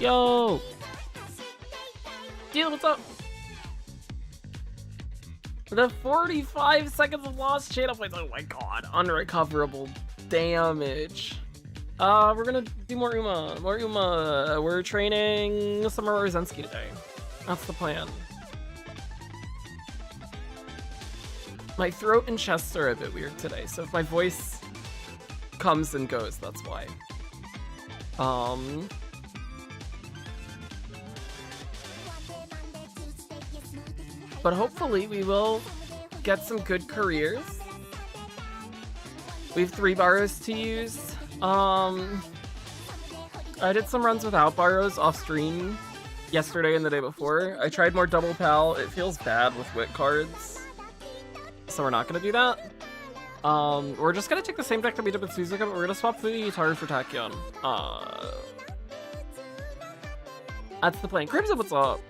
Yo! Deal, what's up? The 45 seconds of lost channel plays. Oh my god, unrecoverable damage. We're gonna do more Uma. More Uma. We're training some Maruzensky today. That's the plan. My throat and chest are a bit weird today, so if my voice comes and goes, that's why. But hopefully we will get some good careers. We have 3 borrows to use. I did some runs without borrows off stream yesterday and the day before. I tried more double pal. It feels bad with wit cards, so we're not gonna do that. We're just gonna take the same deck that we did with Suzuka, but we're gonna swap Fuji-Itaru for Tachyon. That's the plan. Crimson, what's up?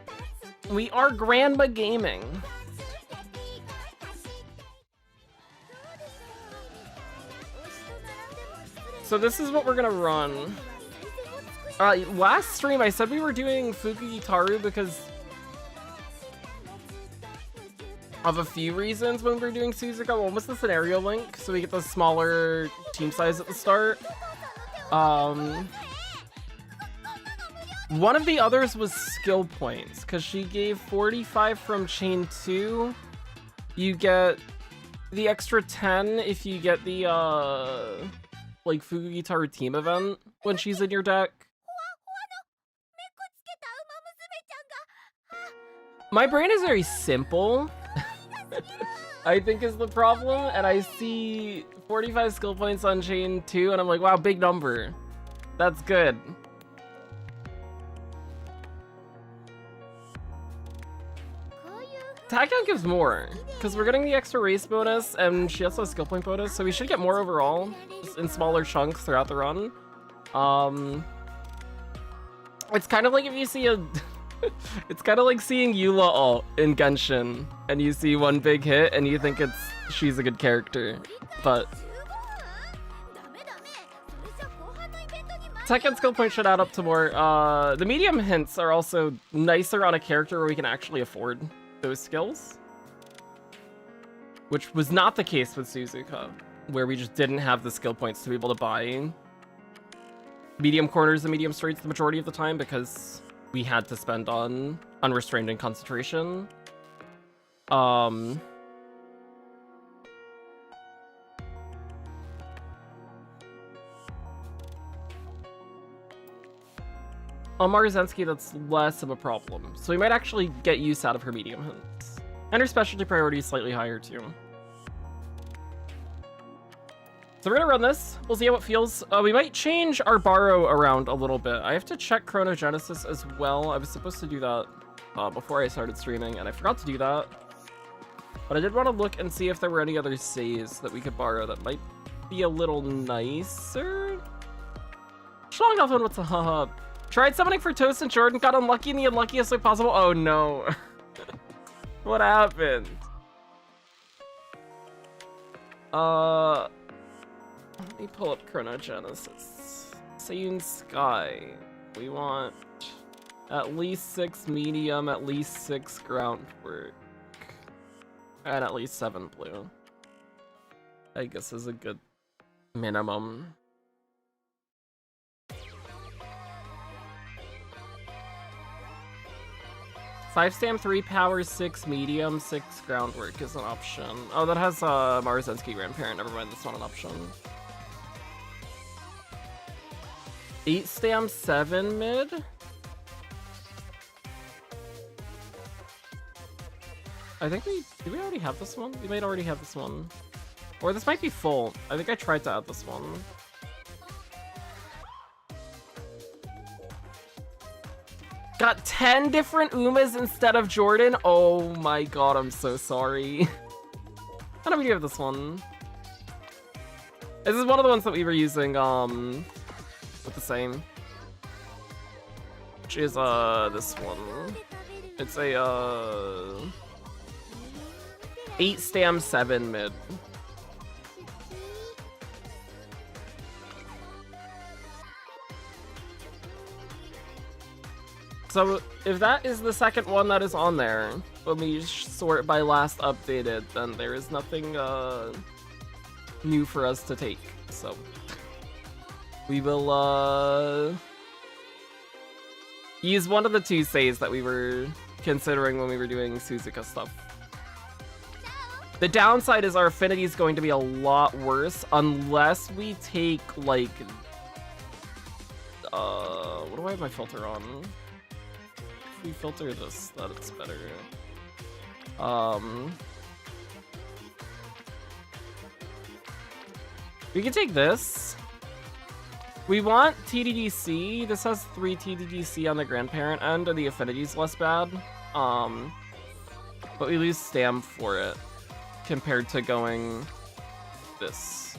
We are Grandma Gaming. So this is what we're gonna run. Last stream I said we were doing Fuji-Itaru because of a few reasons when we were doing Suzuka. One was the scenario link, so we get the smaller team size at the start. One of the others was skill points, because she gave 45 from chain 2. You get the extra 10 if you get the, like, Fuji-Itaru team event when she's in your deck. My brain is very simple, I think is the problem, and I see 45 skill points on chain 2, and I'm like, wow, big number. That's good. Tachyon gives more, because we're getting the extra race bonus, and she also has skill point bonus, so we should get more overall, just in smaller chunks throughout the run. It's kind of like if you see a... it's kind of like seeing Eula ult in Genshin, and you see one big hit, and you think she's a good character, but... second skill point should add up to more. The medium hints are also nicer on a character where we can actually afford those skills. Which was not the case with Suzuka, where we just didn't have the skill points to be able to buy medium corners and medium straights the majority of the time because we had to spend on unrestrained and concentration. On Maruzensky, that's less of a problem. So we might actually get use out of her medium hints. And her specialty priority is slightly higher too. So we're gonna run this. We'll see how it feels. We might change our borrow around a little bit. I have to check Chronogenesis as well. I was supposed to do that before I started streaming, and I forgot to do that. But I did want to look and see if there were any other saves that we could borrow that might be a little nicer. Schlongnoffen, what's up? Tried summoning for Toast and Jordan, got unlucky in the unluckiest way possible. Oh no. What happened? Let me pull up Chronogenesis. Sayun Sky. We want at least 6 medium, at least 6 groundwork, and at least 7 blue. I guess is a good minimum. 5 stam, 3 power, 6 medium, 6 groundwork is an option. Oh, that has Maruzensky grandparent. Never mind, that's not an option. 8 stam, 7 mid. I think do we already have this one? We might already have this one. Or this might be full. I think I tried to add this one. Got 10 different Umas instead of Jordan? Oh my god, I'm so sorry. How do we have this one? This is one of the ones that we were using, with the same. Which is, this one. It's a, 8 stam, 7 mid. So if that is the second one that is on there, when we sort by last updated, then there is nothing new for us to take. So we will use one of the 2 saves that we were considering when we were doing Suzuka stuff. The downside is our affinity is going to be a lot worse unless we take like what do I have my filter on? We filter this, that it's better. We can take this. We want TDDC. This has 3 TDDC on the grandparent end, and the affinity's less bad. But we lose stam for it compared to going this.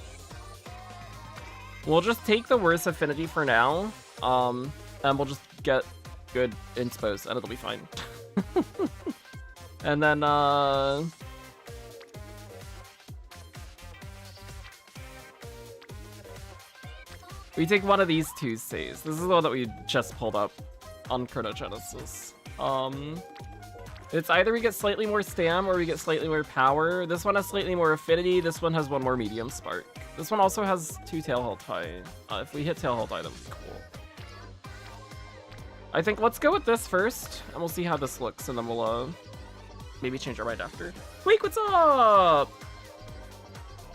We'll just take the worst affinity for now, and we'll just get good inspos, and it'll be fine. And then, we take one of these 2 saves. This is the one that we just pulled up on Chronogenesis. It's either we get slightly more stam or we get slightly more power. This one has slightly more affinity. This one has 1 more medium spark. This one also has 2 tail health high. If we hit tail health high, that would be cool. I think let's go with this first, and we'll see how this looks, and then we'll maybe change our mind after. Week, what's up?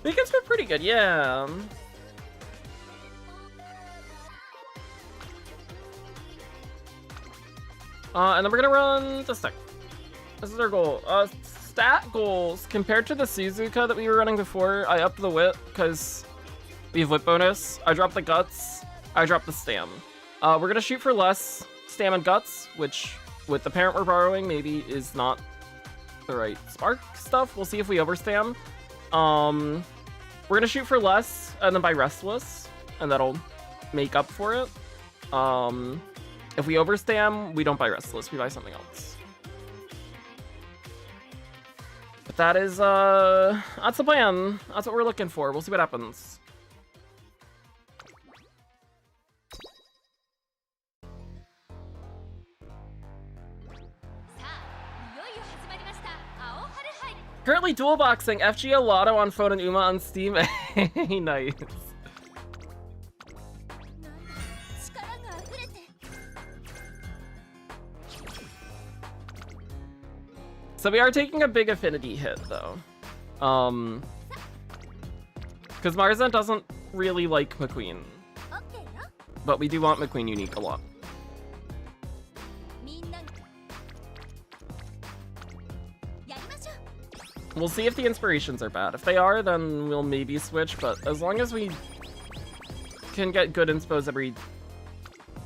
Weekend's been pretty good, yeah. And then we're gonna run this deck. This is our goal. Stat goals compared to the Suzuka that we were running before. I upped the wit because we have wit bonus. I dropped the guts. I dropped the stam. We're gonna shoot for less stam and guts, which with the parent we're borrowing maybe is not the right spark stuff. We'll see if we overstam. We're gonna shoot for less and then buy restless, and that'll make up for it. If we overstam, we don't buy restless, we buy something else. But that is that's the plan. That's what we're looking for. We'll see what happens. Currently dual boxing FGO Lotto on phone and Uma on Steam. Nice. So we are taking a big affinity hit though. Because Marza doesn't really like McQueen. But we do want McQueen unique a lot. We'll see if the inspirations are bad. If they are, then we'll maybe switch, but as long as we can get good inspos every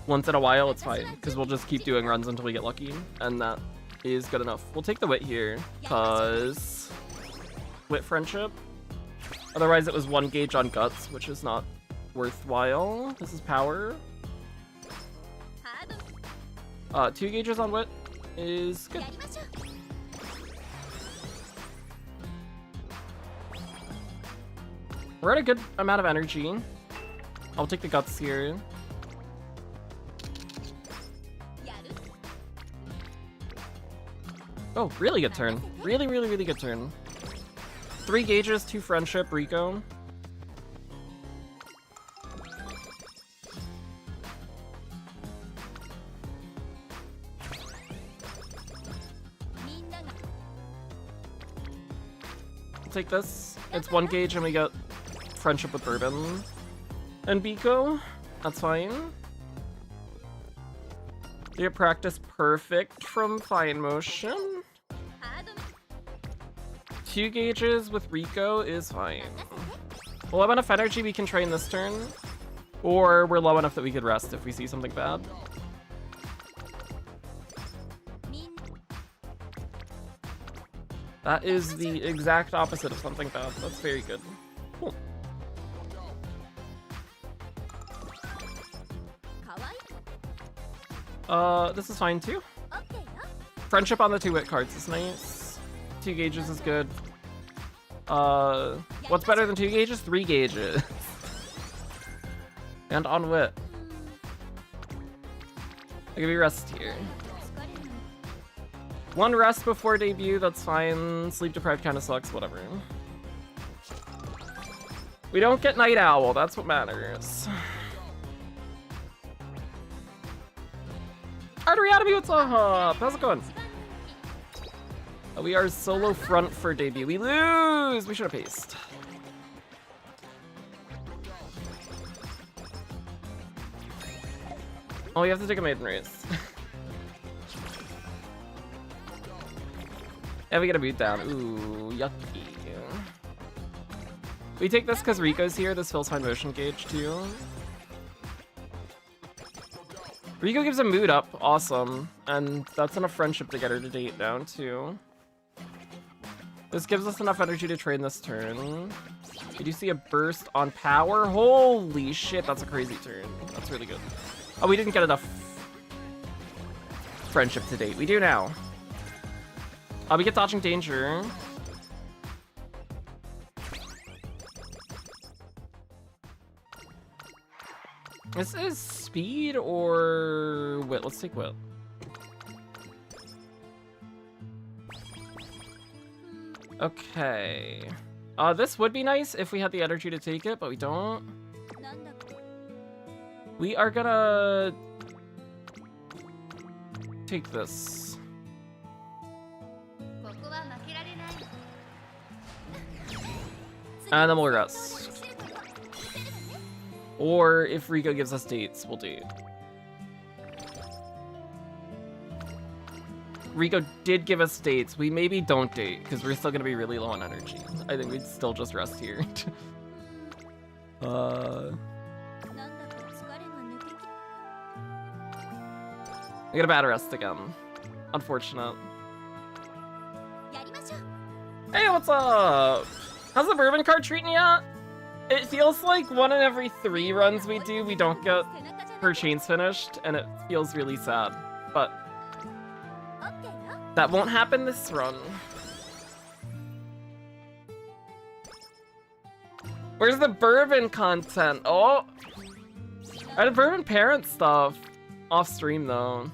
once in a while, it's fine. Because we'll just keep doing runs until we get lucky, and that is good enough. We'll take the wit here, because wit friendship. Otherwise it was 1 gauge on guts, which is not worthwhile. This is power. 2 gauges on wit is good. We're at a good amount of energy. I'll take the guts here. Oh, really good turn. Really, really, really good turn. 3 gauges, 2 friendship, Rico. I'll take this. It's 1 gauge and we get friendship with Bourbon. And Biko. That's fine. You get practice perfect from Fine Motion. 2 gauges with Rico is fine. We'll have enough energy we can train this turn. Or we're low enough that we could rest if we see something bad. That is the exact opposite of something bad. That's very good. Cool. This is fine too. Friendship on the 2 wit cards is nice. 2 gauges is good. What's better than 2 gauges? 3 gauges. And on wit. I'll give you rest here. 1 rest before debut, that's fine. Sleep deprived kind of sucks, whatever. We don't get Night Owl, that's what matters. Adrianomy, what's up? How's it going? We are solo front for debut. We lose! We should have paced. Oh, we have to take a maiden race. Yeah, we get a boot down. Ooh, yucky. We take this because Rico's here. This fills Fine Motion gauge too. Rico gives a mood up. Awesome. And that's enough friendship to get her to date down too. This gives us enough energy to train this turn. Did you see a burst on power? Holy shit, that's a crazy turn. That's really good. Oh, we didn't get enough friendship to date. We do now. We get dodging danger. This is speed or wit. Let's take wit. Okay. This would be nice if we had the energy to take it, but we don't. We are gonna take this. And then we'll rest. Or if Rico gives us dates, we'll date. Rico did give us dates. We maybe don't date, because we're still going to be really low on energy. I think we'd still just rest here. I get a bad rest again. Unfortunate. Hey, what's up? How's the Bourbon card treating you? It feels like 1 in every 3 runs we do, we don't get her chains finished, and it feels really sad. But that won't happen this run. Where's the Bourbon content? Oh! I had Bourbon parent stuff. Off stream though.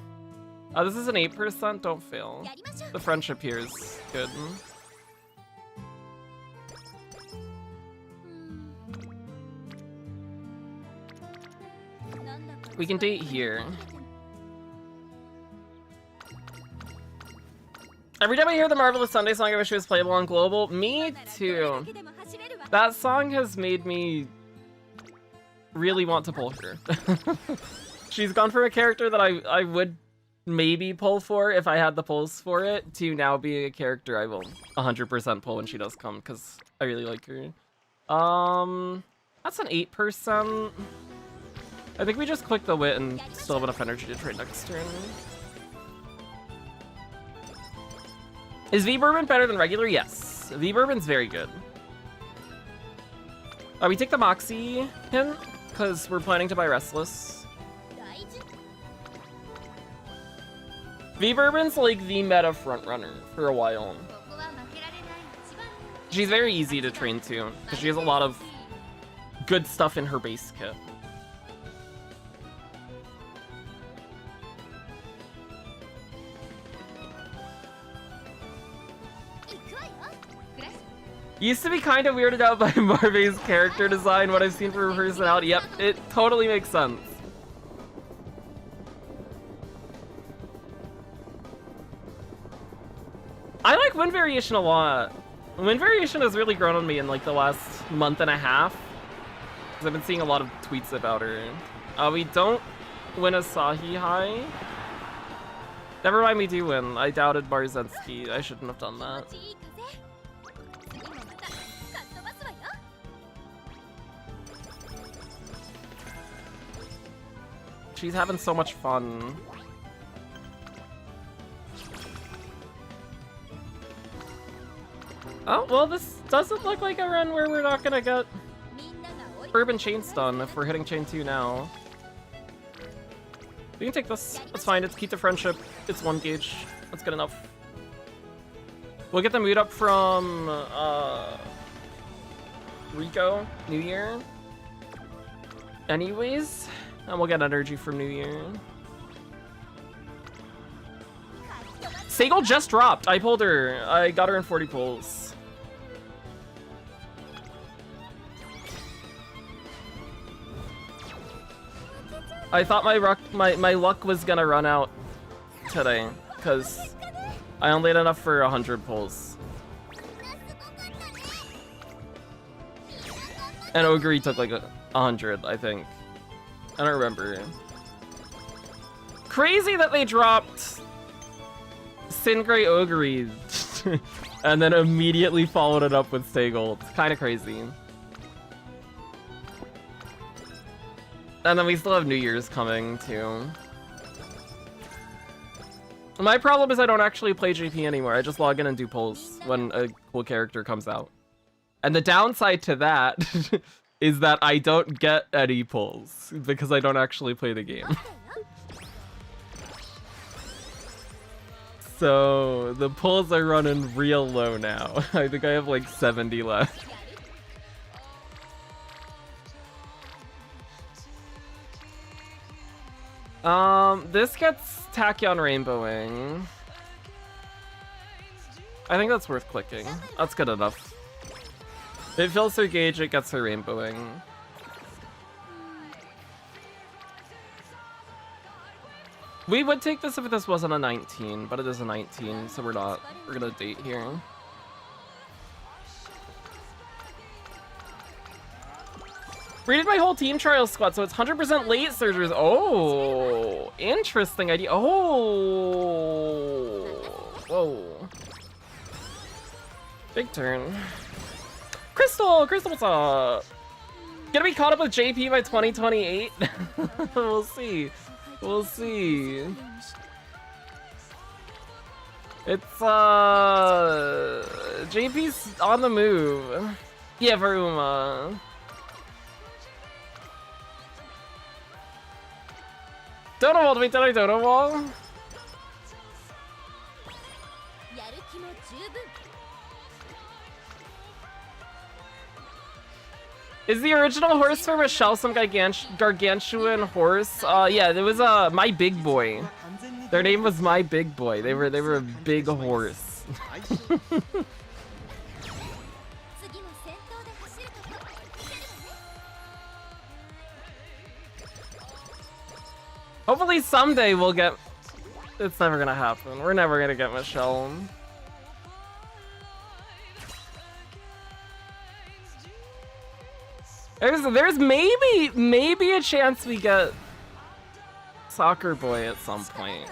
This is an 8%, don't fail. The friendship here is good. We can date here. Every time I hear the Marvelous Sunday song, I wish it was playable on Global. Me too. That song has made me really want to pull her. She's gone from a character that I would maybe pull for if I had the pulls for it, to now being a character I will 100% pull when she does come, because I really like her. That's an 8%. I think we just click the wit and still have enough energy to trade next turn. Is V-Bourbon better than regular? Yes. V-Bourbon's very good. We take the Moxie hint, because we're planning to buy Restless. V-Bourbon's like the meta frontrunner for a while. She's very easy to train to, because she has a lot of good stuff in her base kit. Used to be kind of weirded out by Marve's character design, what I've seen for her personality. Yep, it totally makes sense. I like Wind Variation a lot. Wind Variation has really grown on me in like the last month and a half, because I've been seeing a lot of tweets about her. We don't win Asahi High. Never mind, we do win. I doubted Maruzensky. I shouldn't have done that. She's having so much fun. Oh, well, this doesn't look like a run where we're not gonna get Urban Chain Stun if we're hitting Chain 2 now. We can take this. That's fine. It's keep the friendship. It's 1 gauge. That's good enough. We'll get the mood up from Rico New Year. Anyways. And we'll get energy from New Year. Sagel just dropped. I pulled her. I got her in 40 pulls. I thought my luck was gonna run out today, because I only had enough for 100 pulls. And Ogre took like 100, I think. I don't remember. Crazy that they dropped Singray Ogre and then immediately followed it up with Sagel. It's kind of crazy. And then we still have New Year's coming too. My problem is I don't actually play JP anymore. I just log in and do pulls when a cool character comes out. And the downside to that is that I don't get any pulls because I don't actually play the game. So the pulls are running real low now. I think I have like 70 left. This gets Tachyon Rainbowing. I think that's worth clicking. That's good enough. It fills her gauge, it gets her rainbowing. We would take this if this wasn't a 19, but it is a 19, so we're not. We're gonna date here. Rated my whole team trial squad, so it's 100% late surgers. Oh, interesting idea. Oh, whoa. Big turn. Crystal, what's up? Gonna be caught up with JP by 2028? We'll see. We'll see. It's, JP's on the move. Yeah, Varuma. Dono Wall, wait, did I Dono Wall? Is the original horse for Michelle some gargantuan horse? Yeah, it was My Big Boy. Their name was My Big Boy. They were a big horse. Hopefully someday we'll get... It's never gonna happen. We're never gonna get Michelle. There's maybe a chance we get Soccer Boy at some point.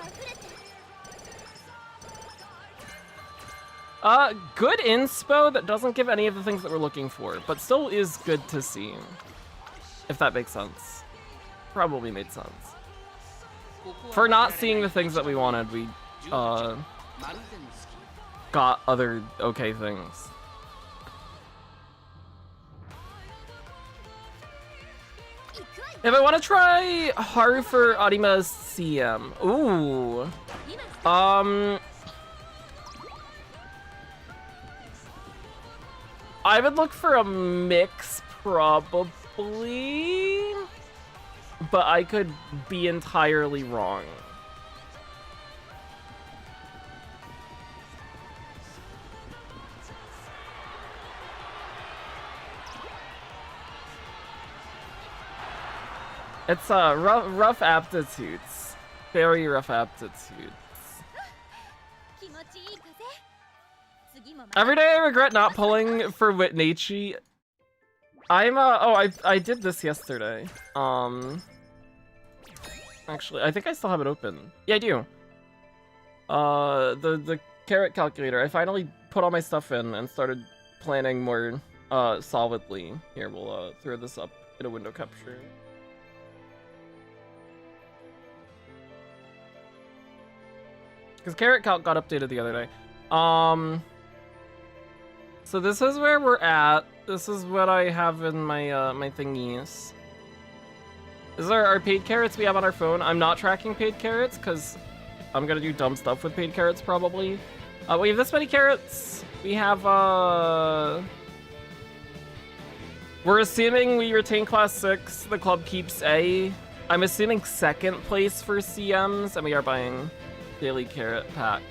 Good inspo that doesn't give any of the things that we're looking for, but still is good to see. If that makes sense. Probably made sense. For not seeing the things that we wanted, we, got other okay things. If I want to try Haru for Arima's CM. Ooh. I would look for a mix, probably. But I could be entirely wrong. It's rough aptitudes. Very rough aptitudes. Every day I regret not pulling for Witnaichi. I did this yesterday. Actually, I think I still have it open. Yeah, I do. The carrot calculator. I finally put all my stuff in and started planning more solidly. Here, we'll throw this up in a window capture. Because carrot calc got updated the other day. So this is where we're at. This is what I have in my my thingies. These are our paid carrots we have on our phone. I'm not tracking paid carrots because I'm gonna do dumb stuff with paid carrots probably. We have this many carrots. We have we're assuming we retain class 6. The club keeps A. I'm assuming second place for CMs, and we are buying daily carrot pack.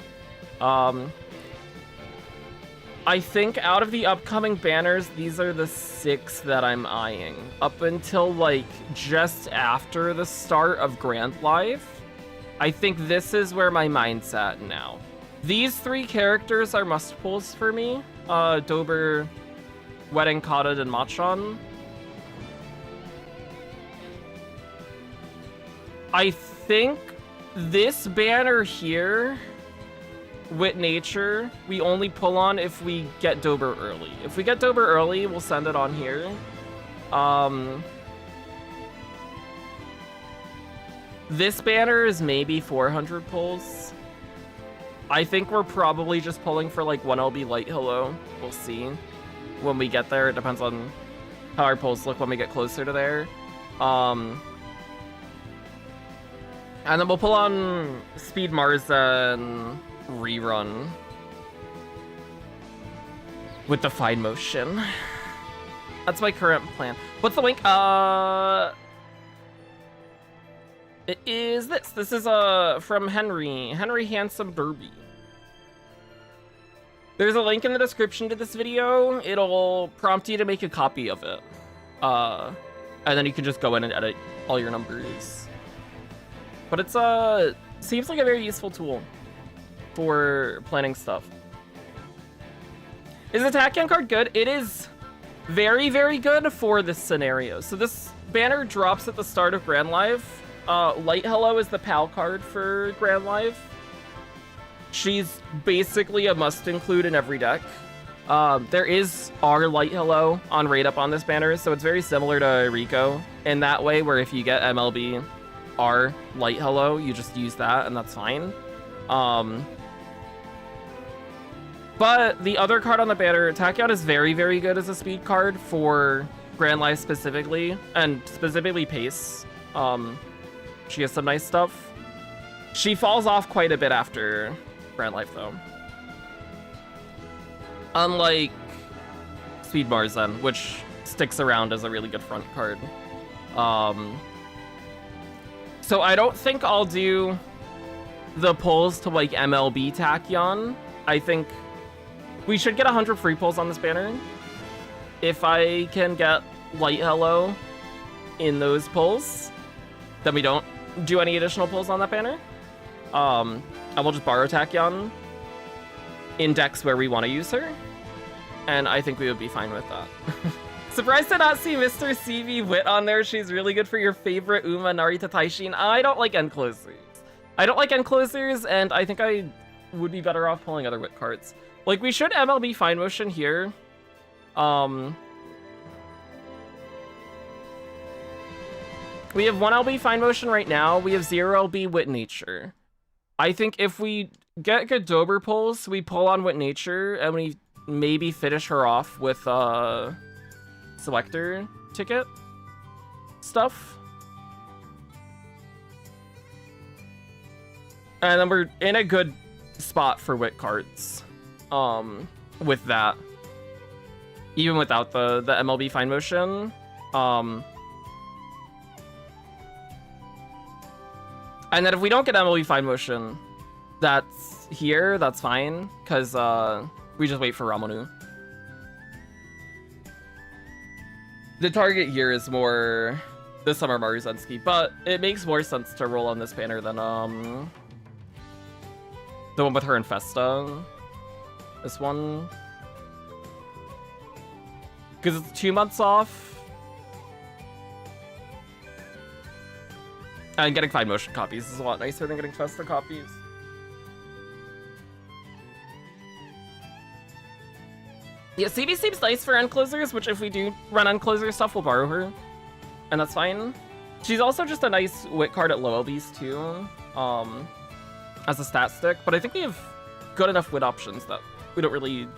I think out of the upcoming banners, these are the 6 that I'm eyeing. Up until, like, just after the start of Grand Life, I think this is where my mind's at now. These 3 characters are must-pulls for me. Dober, Wedding Cottage, and Machan. I think this banner here... Wit Nature, we only pull on if we get Dober early. If we get Dober early, we'll send it on here. This banner is maybe 400 pulls. I think we're probably just pulling for like 1 LB Light Hello. We'll see when we get there. It depends on how our pulls look when we get closer to there. And then we'll pull on Speed Marza and Rerun with the fine motion. That's my current plan. What's the link? It is this. This is from Henry Handsome Derby. There's a link in the description to this video. It'll prompt you to make a copy of it. And then you can just go in and edit all your numbers. But it's seems like a very useful tool for planning stuff. Is the Tachyon card good? It is very, very good for this scenario. So this banner drops at the start of Grand Life. Light Hello is the PAL card for Grand Life. She's basically a must-include in every deck. There is our Light Hello on Raid Up on this banner, so it's very similar to Rico in that way, where if you get MLB R Light Hello, you just use that, and that's fine. But the other card on the banner, Tachyon, is very, very good as a speed card for Grand Life specifically, and specifically Pace. She has some nice stuff. She falls off quite a bit after Grand Life, though. Unlike Speed Marzen, which sticks around as a really good front card. So I don't think I'll do the pulls to, like, MLB Tachyon. I think we should get 100 free pulls on this banner. If I can get Light Hello in those pulls, then we don't do any additional pulls on that banner. And we'll just borrow Tachyon in decks where we want to use her. And I think we would be fine with that. Surprised to not see Mr. CV Wit on there. She's really good for your favorite Uma Narita Taishin. I don't like end closers. I don't like end closers, and I think I would be better off pulling other Wit cards. Like, we should MLB Fine Motion here. We have 1 LB Fine Motion right now. We have 0 LB Wit Nature. I think if we get good Dober pulls, we pull on Wit Nature, and we maybe finish her off with selector ticket stuff. And then we're in a good spot for Wit cards with that. Even without the MLB Fine Motion. And then if we don't get MLB Fine Motion, that's here, that's fine, because we just wait for Ramonu. The target here is more the Summer Maruzensky, but it makes more sense to roll on this banner than the one with her and Festa. This one. Because it's 2 months off. And getting Fine Motion copies is a lot nicer than getting Festa copies. Yeah, CB seems nice for end closers, which if we do run end closer stuff, we'll borrow her. And that's fine. She's also just a nice Wit card at low LBs too, as a stat stick. But I think we have good enough Wit options that we don't really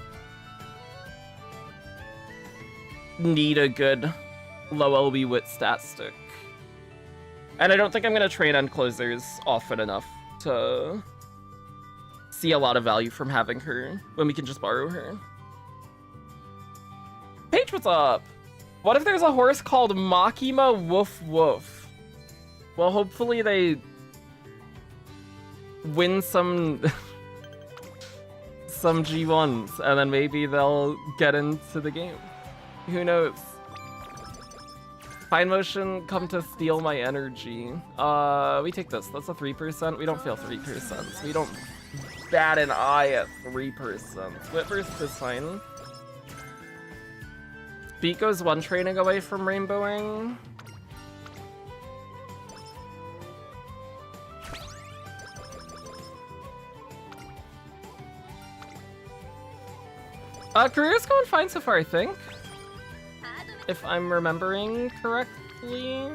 need a good low LB Wit stat stick. And I don't think I'm going to trade end closers often enough to see a lot of value from having her when we can just borrow her. Paige, what's up? What if there's a horse called Makima Woof Woof? Well, hopefully they win some some G1s, and then maybe they'll get into the game. Who knows? Fine Motion, come to steal my energy. We take this. That's a 3%. We don't feel 3%. We don't bat an eye at 3%. Whitburst is fine. Biko's one training away from rainbowing. Career's going fine so far, I think. If I'm remembering correctly.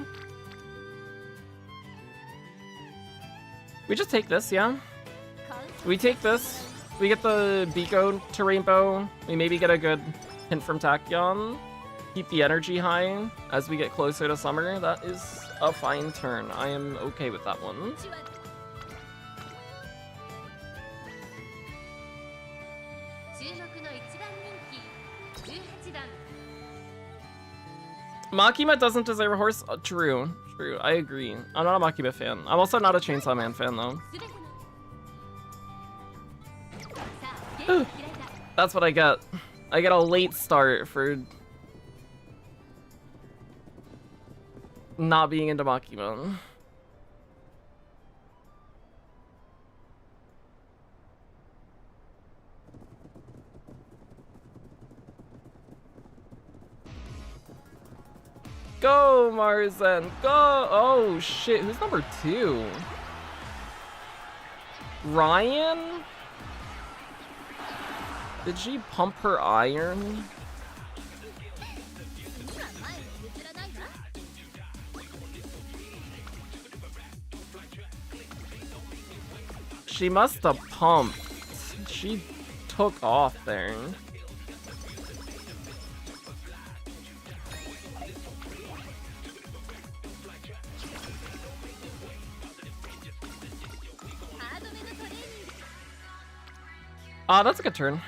We just take this, yeah? We take this. We get the Biko to rainbow. We maybe get a good hint from Tachyon. Keep the energy high as we get closer to summer. That is a fine turn. I am okay with that one. Makima doesn't deserve a horse. True, true. I agree. I'm not a Makima fan. I'm also not a Chainsaw Man fan, though. That's what I get. I get a late start for not being into Makima. Go, Marzen, go! Oh shit, who's number 2? Ryan? Did she pump her iron? She must have pumped. She took off there. That's a good turn.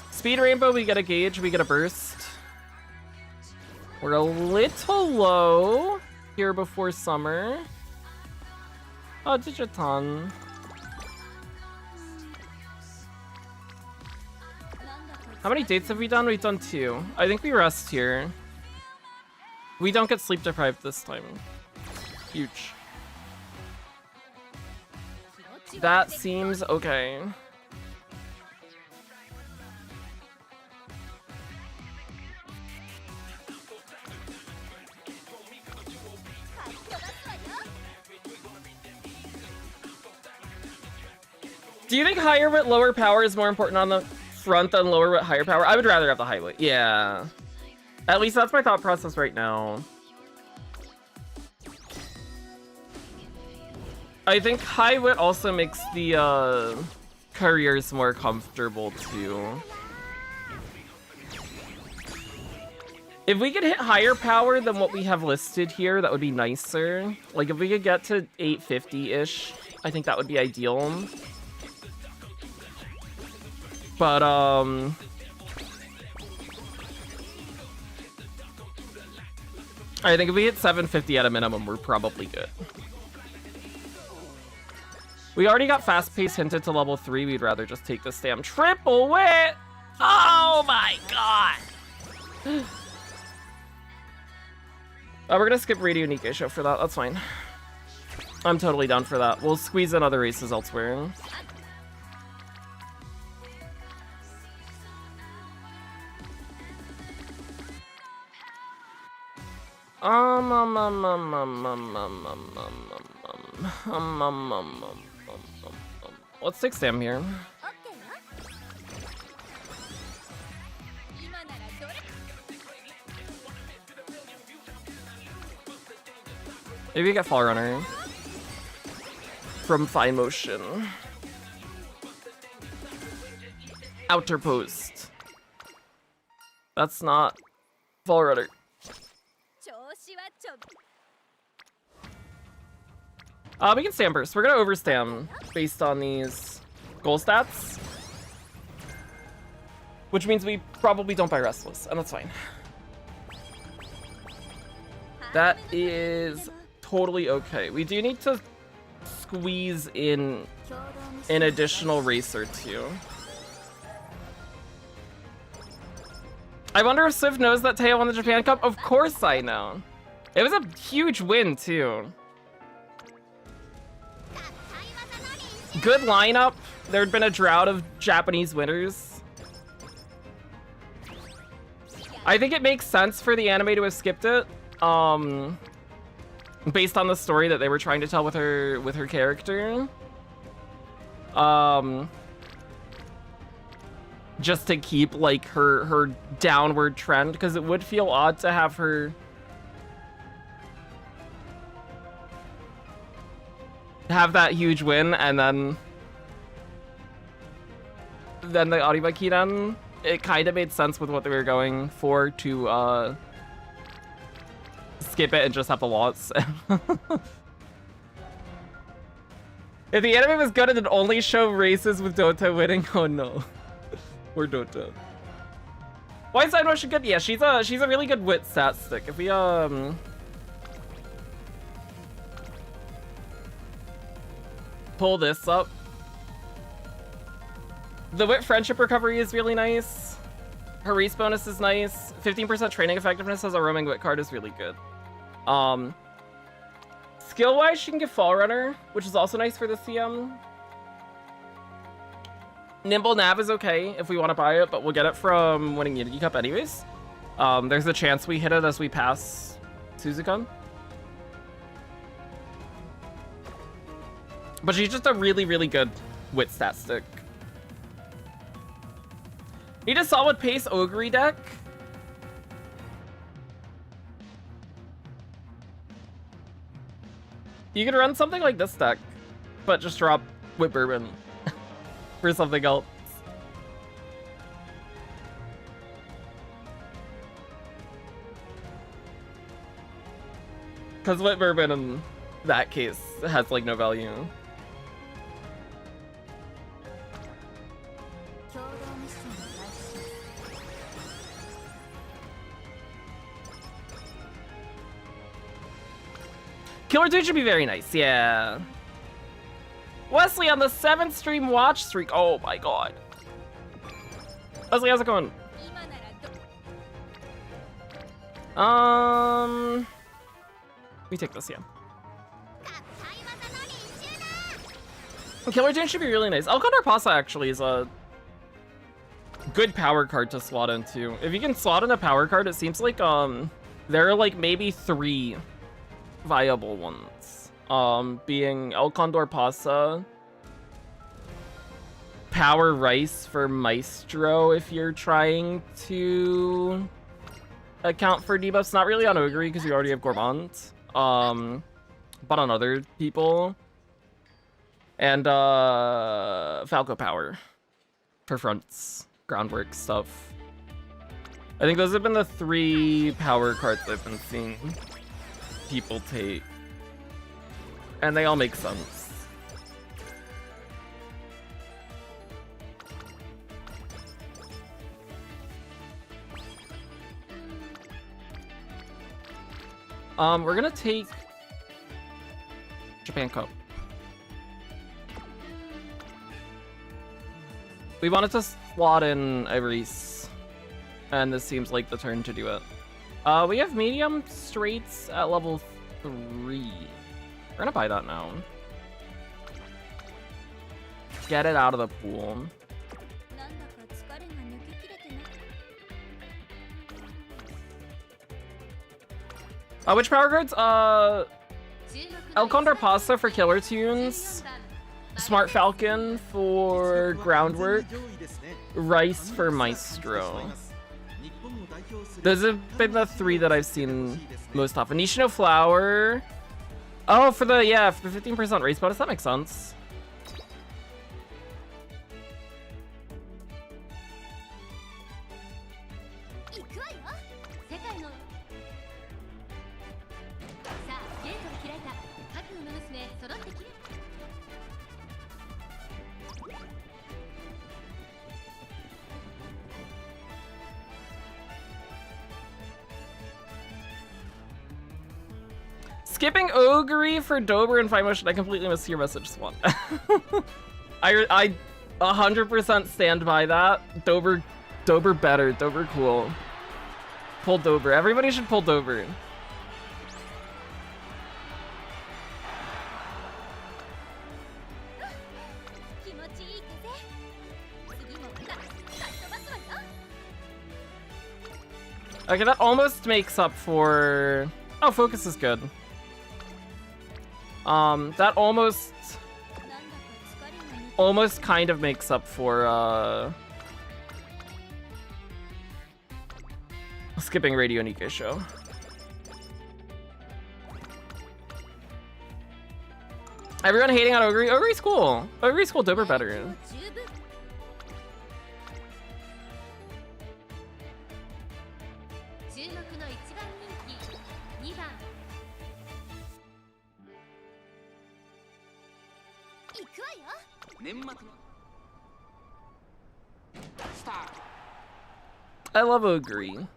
Speed Rainbow, we get a gauge, we get a burst. We're a little low here before summer. Oh, Digiton. How many dates have we done? We've done 2. I think we rest here. We don't get sleep deprived this time. Huge. That seems okay. Do you think higher but lower power is more important on the front than lower but higher power? I would rather have the high wit. Yeah. At least that's my thought process right now. I think high wit also makes the careers more comfortable too. If we could hit higher power than what we have listed here, that would be nicer. Like if we could get to 850-ish, I think that would be ideal. But I think if we hit 750 at a minimum, we're probably good. We already got fast pace hinted to level 3. We'd rather just take this damn triple wit. Oh my god. We're gonna skip Radio Nikkei show for that. That's fine. I'm totally down for that. We'll squeeze in other races elsewhere. Let's take Sam here. Maybe we get Fall Runner from Fine Motion. Outer Post. That's not Fall Runner. We can Stam Burst. We're gonna overstam based on these goal stats. Which means we probably don't buy Restless, and that's fine. That is totally okay. We do need to squeeze in an additional race or two. I wonder if Swift knows that Teo won the Japan Cup? Of course I know. It was a huge win, too. Good lineup. There had been a drought of Japanese winners. I think it makes sense for the anime to have skipped it. Based on the story that they were trying to tell with her character. Just to keep like her downward trend, because it would feel odd to have her have that huge win and then the Arima Kidan. It kind of made sense with what they were going for to skip it and just have the lots. If the anime was good and it only show races with Dota winning, oh no. Poor Dota. Why is Side Motion good? Yeah, she's a really good wit stat stick. If we pull this up. The wit friendship recovery is really nice. Her race bonus is nice. 15% training effectiveness as a roaming wit card is really good. Skill-wise, she can get Fall Runner, which is also nice for the CM. Nimble Nav is okay if we want to buy it, but we'll get it from winning Unity Cup anyways. There's a chance we hit it as we pass Suzukan. But she's just a really, really good wit stat stick. Need a solid pace Ogre deck. You could run something like this deck, but just drop Whip Bourbon for something else. Because Whip Bourbon in that case has like no value. Killer Dude should be very nice, yeah. Wesley on the 7th stream watch streak. Oh my god. Wesley, how's it going? We take this, yeah. Killer Tune should be really nice. El Condor Pasa actually is a good power card to slot into. If you can slot in a power card, it seems like there are like maybe 3 viable ones. Being El Condor Pasa, Power Rice for Maestro if you're trying to account for debuffs. Not really on Ogre because you already have Gourmand, but on other people. And Falco Power for fronts, groundwork stuff. I think those have been the 3 power cards I've been seeing people take. And they all make sense. We're gonna take Japan Cup. We wanted to slot in Iris, and this seems like the turn to do it. We have medium straights at level 3. We're gonna buy that now. Get it out of the pool. Which power cards? El Condor Pasta for Killer Tunes. Smart Falcon for groundwork, Rice for Maestro. Those have been the 3 that I've seen most often. Nishino Flower. Oh, for the 15% race bonus, that makes sense. Skipping Ogre for Dober and Fine Motion. I completely missed your message, Swan. I 100% stand by that. Dober better. Dober cool. Pull Dober. Everybody should pull Dober. Okay, that almost makes up for... Oh, focus is good. That almost kind of makes up for, skipping Radio Nikkei show. Everyone hating on Ogre? Ogre's cool. Ogre's cool, Dober better. I love Ogre.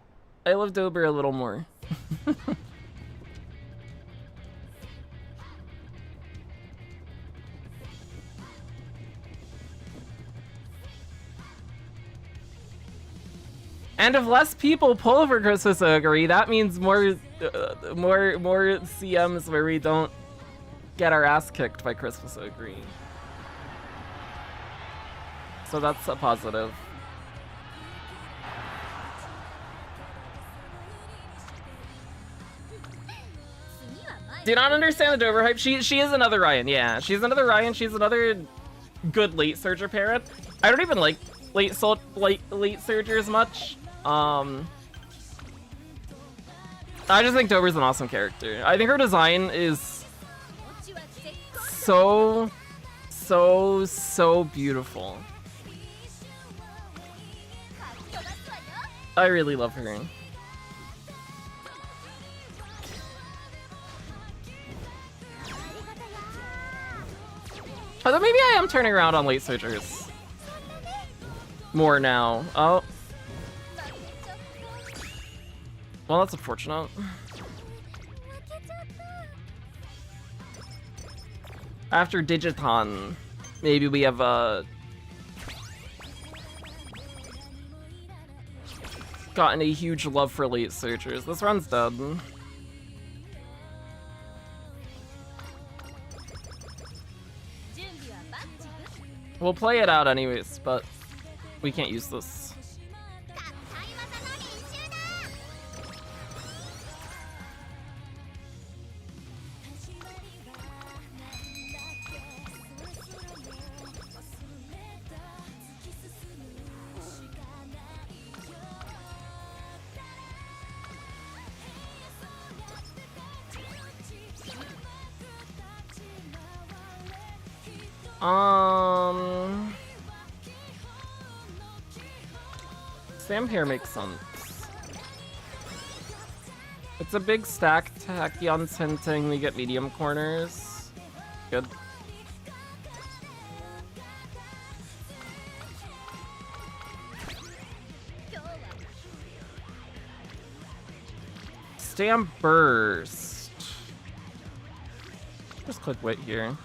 I love Dober a little more. And if less people pull for Christmas Ogre, that means more CMs where we don't get our ass kicked by Christmas Ogre. So that's a positive. Do not understand the Dover hype. She is another Ryan, yeah. She's another Ryan. She's another good late surger parent. I don't even like late surgers much. I just think Dober's an awesome character. I think her design is so beautiful. I really love her. Although maybe I am turning around on late surgers more now. Oh. Well, that's unfortunate. After Digiton, maybe we have gotten a huge love for late surgers. This run's dead. We'll play it out anyways, but we can't use this. Sam here makes sense. It's a big stack. Tachyon's hinting we get medium corners. Good. Stam burst. Just click wait here.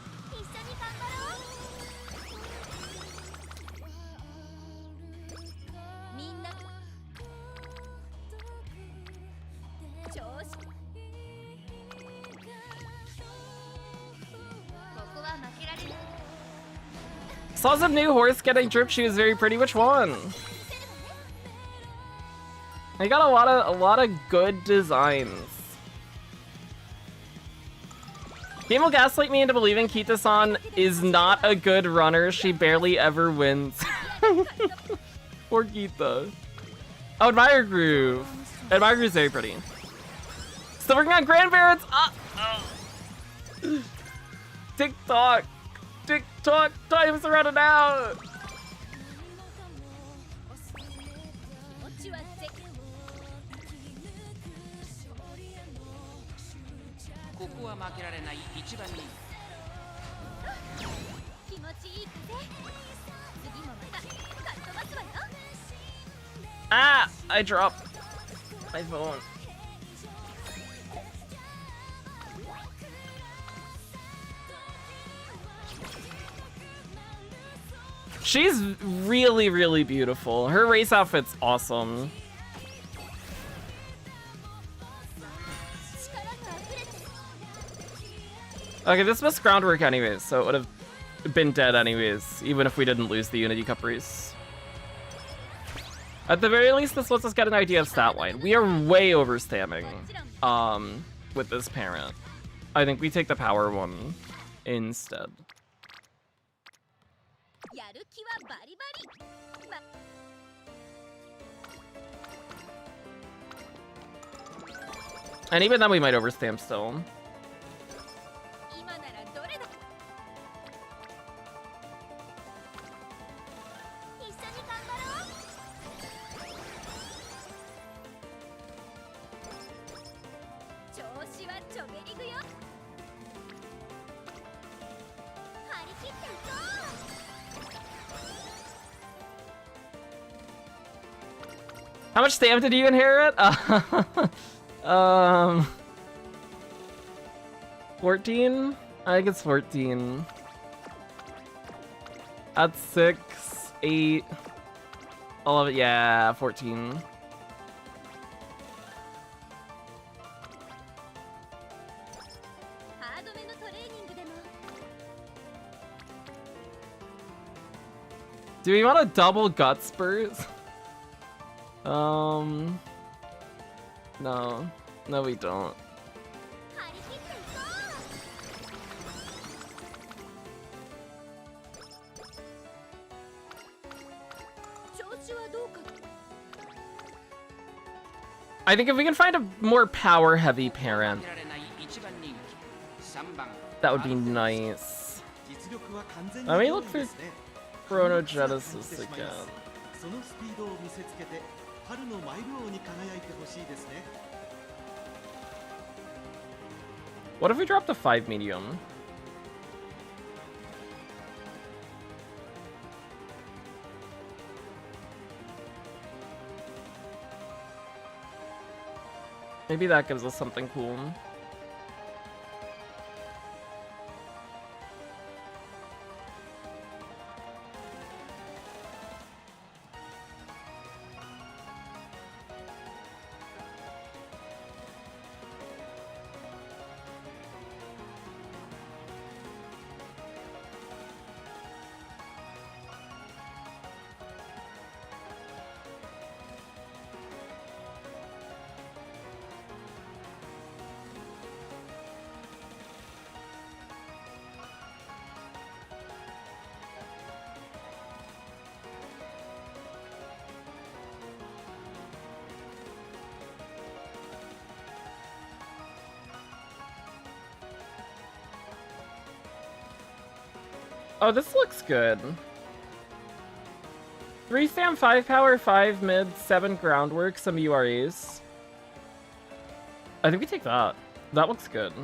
Saw some new horse getting drip shoes, very pretty. Which one? I got a lot of good designs. Game will gaslight me into believing Kita-san is not a good runner. She barely ever wins. Poor Kita. Oh, Admire Groove. Admire Groove's very pretty. Still working on grandparents. TikTok. TikTok, time's running out! Ah! I dropped my phone. She's really, really beautiful. Her race outfit's awesome. Okay, this was groundwork anyways, so it would have been dead anyways, even if we didn't lose the Unity Cup race. At the very least, this lets us get an idea of stat line. We are way overstamming with this parent. I think we take the power one instead. And even then we might overstamp still. How much stamp did you inherit? 14? I think it's 14. That's 6, 8, 11, yeah, 14. Do we want a double gut spurs? No. No, we don't. I think if we can find a more power-heavy parent, that would be nice. Let me look through Chrono Genesis again. What if we dropped a 5 medium? Maybe that gives us something cool. Oh, this looks good. 3 stam, 5 power, 5 mid, 7 groundwork, some URAs. I think we take that. That looks good.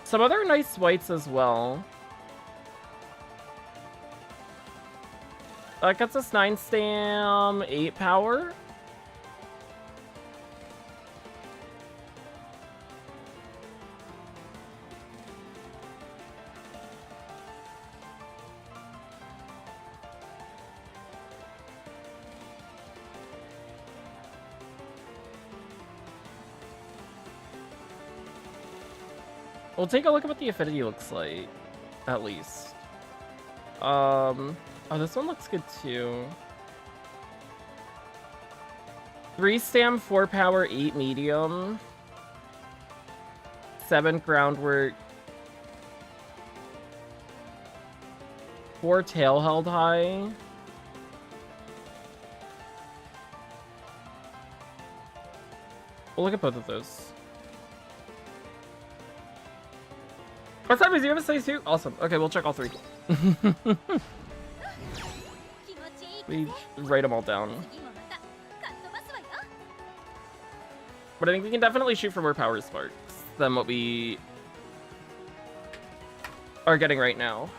Some other nice whites as well. That gets us 9 stam, 8 power. We'll take a look at what the affinity looks like, at least. Oh, this one looks good too. 3 stam, 4 power, 8 medium. 7 groundwork. 4 tail held high. We'll look at both of those. What time is you have a size 2? Awesome. Okay, we'll check all 3. We write them all down. But I think we can definitely shoot for more power sparks than what we are getting right now.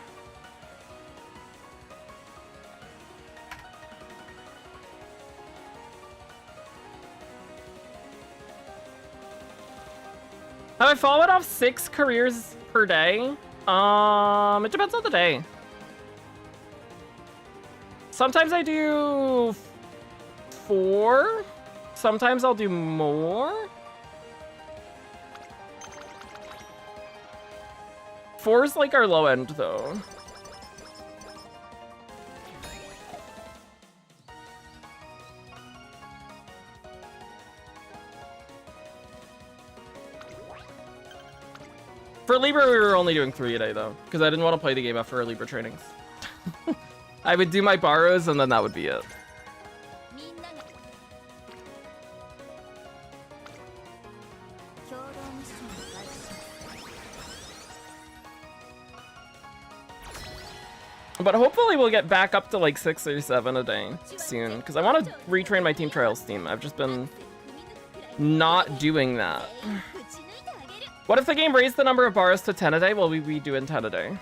Have I fallen off 6 careers per day? It depends on the day. Sometimes I do 4. Sometimes I'll do more. 4 is like our low end though. For Libra, we were only doing 3 a day, though, because I didn't want to play the game after our Libra trainings. I would do my borrows, and then that would be it. But hopefully we'll get back up to like 6 or 7 a day soon, because I want to retrain my Team Trials team. I've just been not doing that. What if the game raised the number of bars to 10 a day? Well, we do in 10 a day.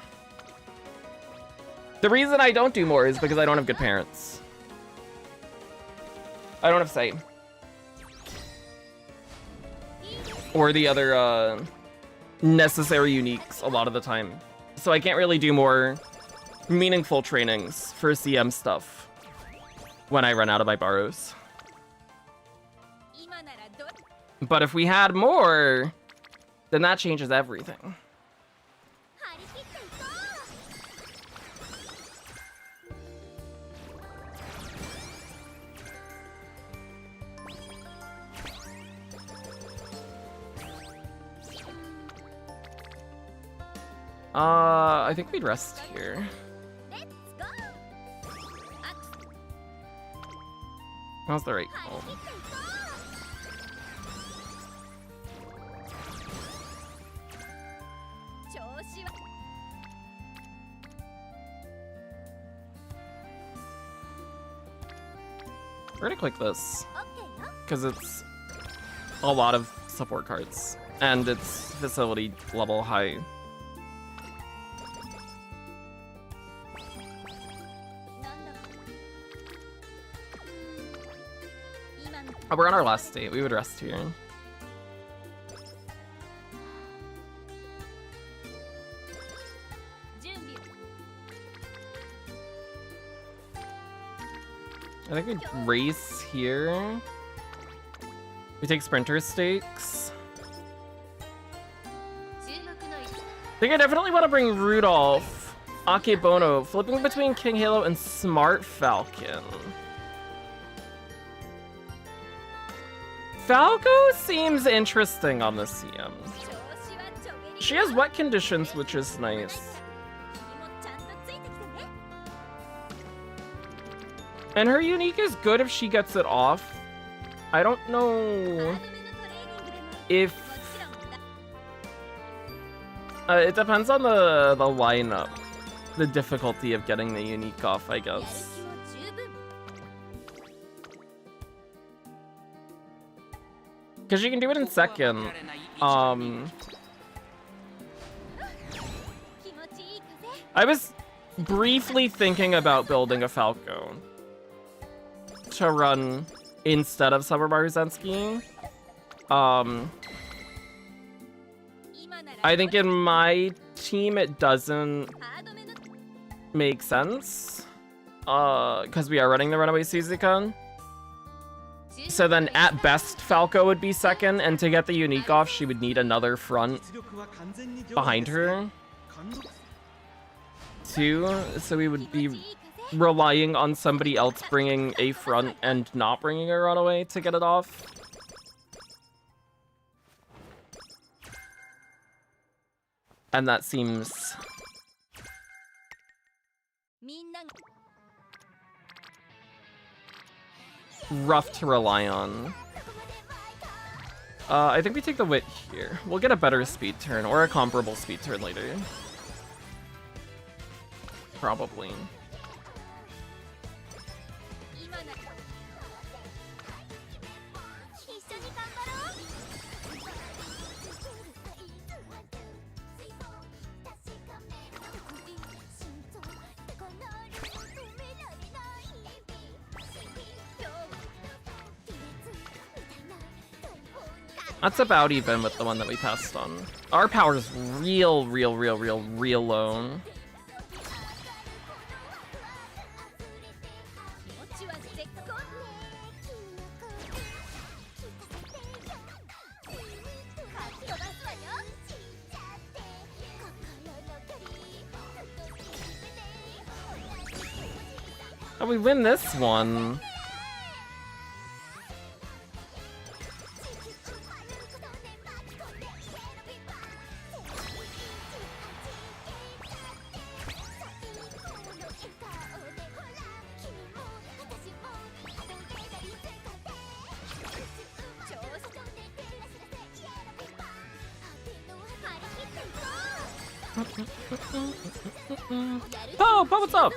The reason I don't do more is because I don't have good parents. I don't have sight. Or the other necessary uniques a lot of the time. So I can't really do more meaningful trainings for CM stuff when I run out of my borrows. But if we had more, then that changes everything. I think we'd rest here. How's the right call? We're gonna click this because it's a lot of support cards and it's facility level high. Oh, we're on our last state. We would rest here. I think we'd race here. We take sprinter stakes. I think I definitely want to bring Rudolph, Akebono, flipping between King Halo and Smart Falcon. Falco seems interesting on the CM. She has wet conditions, which is nice. And her unique is good if she gets it off. I don't know if It depends on the lineup. The difficulty of getting the unique off, I guess. Because you can do it in second. I was briefly thinking about building a Falco to run instead of Summer Maruzensky. I think in my team it doesn't make sense because we are running the Runaway Suzuka. So then at best Falco would be second, and to get the unique off she would need another front behind her too, so we would be relying on somebody else bringing a front and not bringing a runaway to get it off. And that seems rough to rely on. I think we take the wit here. We'll get a better speed turn or a comparable speed turn later. Probably. That's about even with the one that we passed on. Our power's real low. Oh, we win this one. Oh, what's up?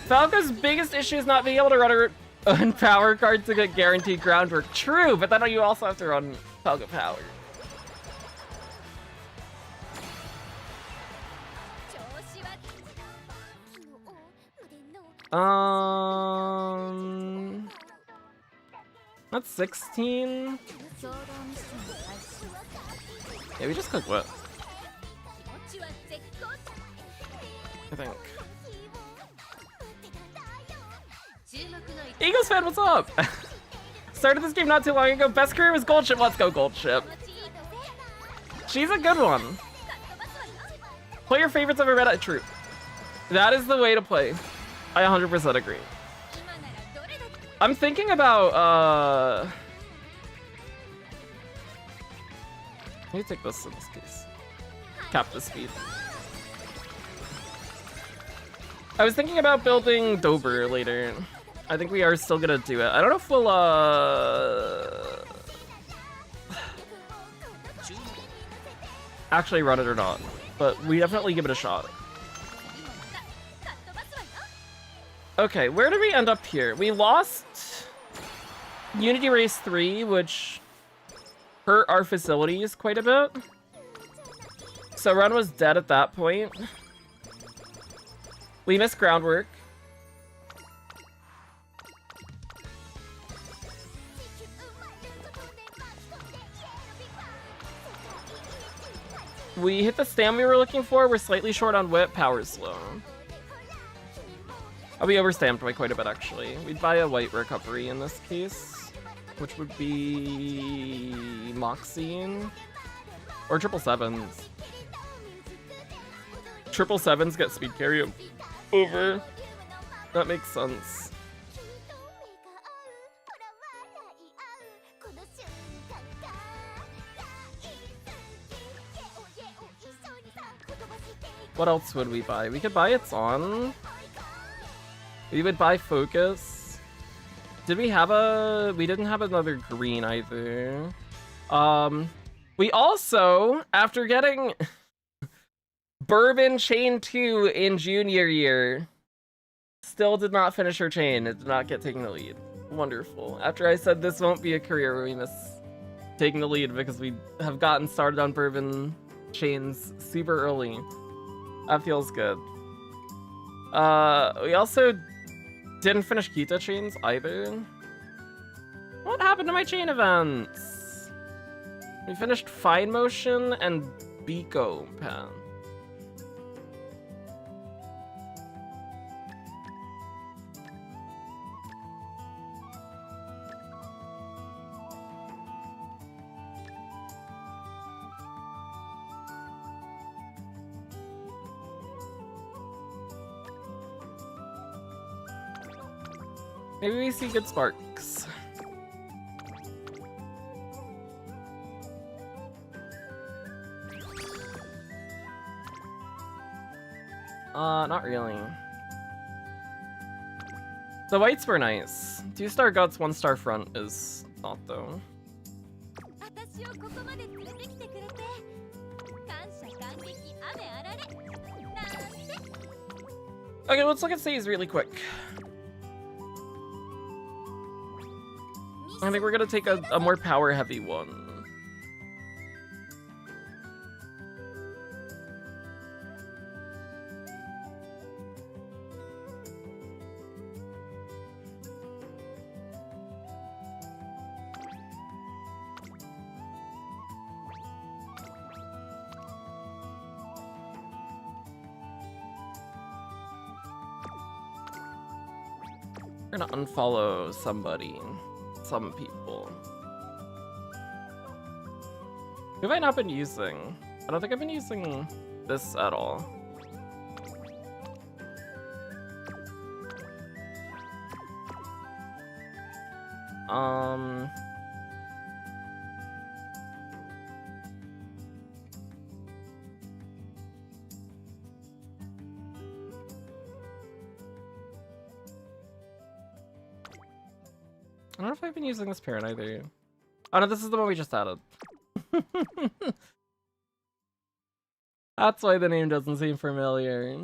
Falco's biggest issue is not being able to run her own power card to get guaranteed groundwork. True, but then you also have to run Falco power. That's 16. Yeah, we just click what? I think. Eagles fan, what's up? Started this game not too long ago. Best career was Gold Ship. Let's go, Gold Ship. She's a good one. Play your favorites over Red. True. That is the way to play. I 100% agree. I'm thinking about, let me take this in this case. Cap the speed. I was thinking about building Dober later. I think we are still gonna do it. I don't know if we'll, actually run it or not, but we definitely give it a shot. Okay, where did we end up here? We lost Unity Race 3, which hurt our facilities quite a bit. So Run was dead at that point. We missed groundwork. We hit the stam we were looking for. We're slightly short on whip. Power's slow. Oh, we overstamped by quite a bit, actually. We'd buy a white recovery in this case, which would be Moxie or 777s. 777s get speed carry over. That makes sense. What else would we buy? We could buy its on. We would buy Focus. Did we have a... We didn't have another green either. We also, after getting Bourbon Chain 2 in junior year, still did not finish her chain. It did not get taking the lead. Wonderful. After I said this won't be a career where we miss taking the lead because we have gotten started on Bourbon Chains super early. That feels good. We also didn't finish Kita chains either. What happened to my chain events? We finished Fine Motion and Biko Pen. Maybe we see good sparks. Not really. The whites were nice. 2-star guts, 1-star front is not though. Okay, let's look at Says really quick. I think we're gonna take a more power heavy one. We're gonna unfollow somebody. Some people. Who have I not been using? I don't think I've been using this at all. I don't know if I've been using this parent either. Oh no, this is the one we just added. That's why the name doesn't seem familiar.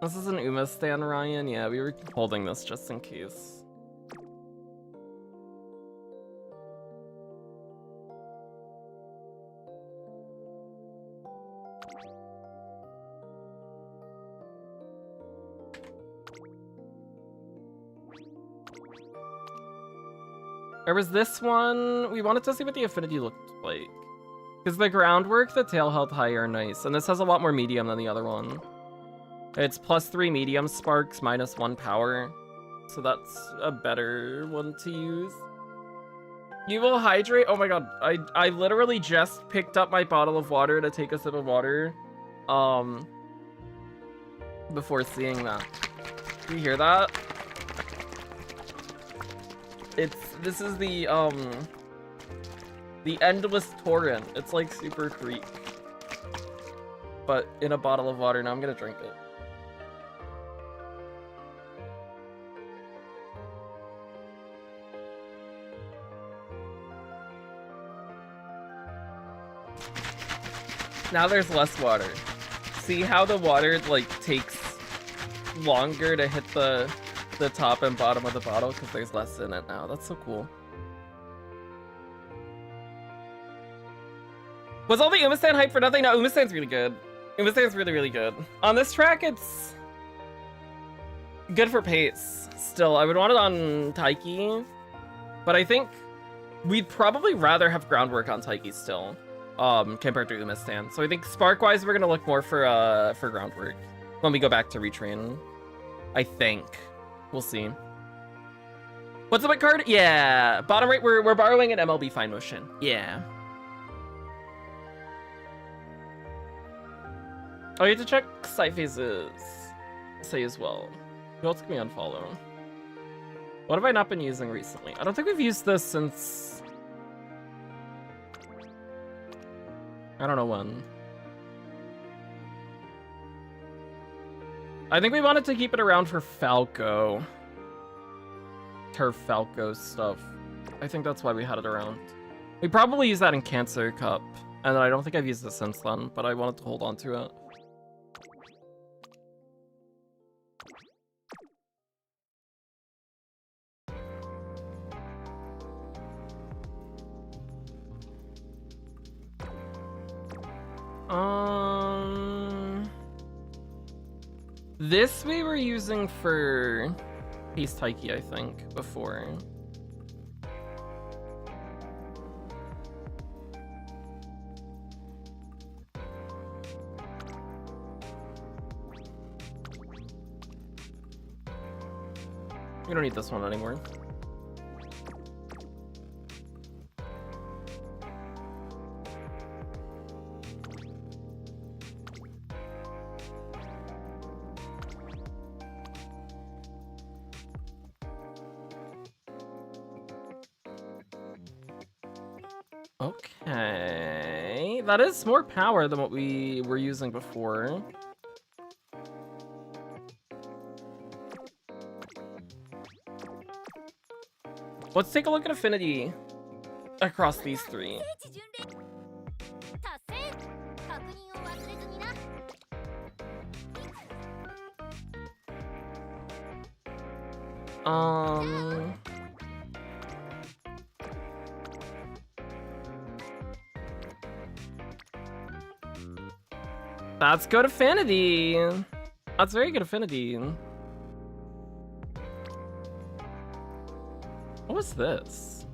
This is an Uma stan, Ryan. Yeah, we were holding this just in case. There was this one. We wanted to see what the affinity looked like. Because the groundwork, the tail held high are nice. And this has a lot more medium than the other one. It's +3 medium sparks, -1 power. So that's a better one to use. You will hydrate? Oh my god. I literally just picked up my bottle of water to take a sip of water. Before seeing that. Do you hear that? This is the endless torrent. It's like Super Creek, but in a bottle of water. Now I'm gonna drink it. Now there's less water. See how the water like takes longer to hit the top and bottom of the bottle because there's less in it now. That's so cool. Was all the Umastan hype for nothing? No, Umastan's really good. Umastan's really, really good. On this track, it's good for pace. Still, I would want it on Taiki, but I think we'd probably rather have groundwork on Taiki still, compared to Umastan. So I think spark-wise, we're gonna look more for groundwork when we go back to retrain. I think. We'll see. What's the white card? Yeah. Bottom right, we're borrowing an MLB Fine Motion. Yeah. Oh, you have to check site phases. Say as well. Who else can we unfollow? What have I not been using recently? I don't think we've used this since... I don't know when. I think we wanted to keep it around for Falco. Turf Falco stuff. I think that's why we had it around. We probably use that in Cancer Cup, and I don't think I've used it since then, but I wanted to hold on to it. This we were using for Peace Taiki, I think, before. We don't need this one anymore. Okay, that is more power than what we were using before. Let's take a look at affinity across these three. That's good affinity. That's very good affinity. What was this?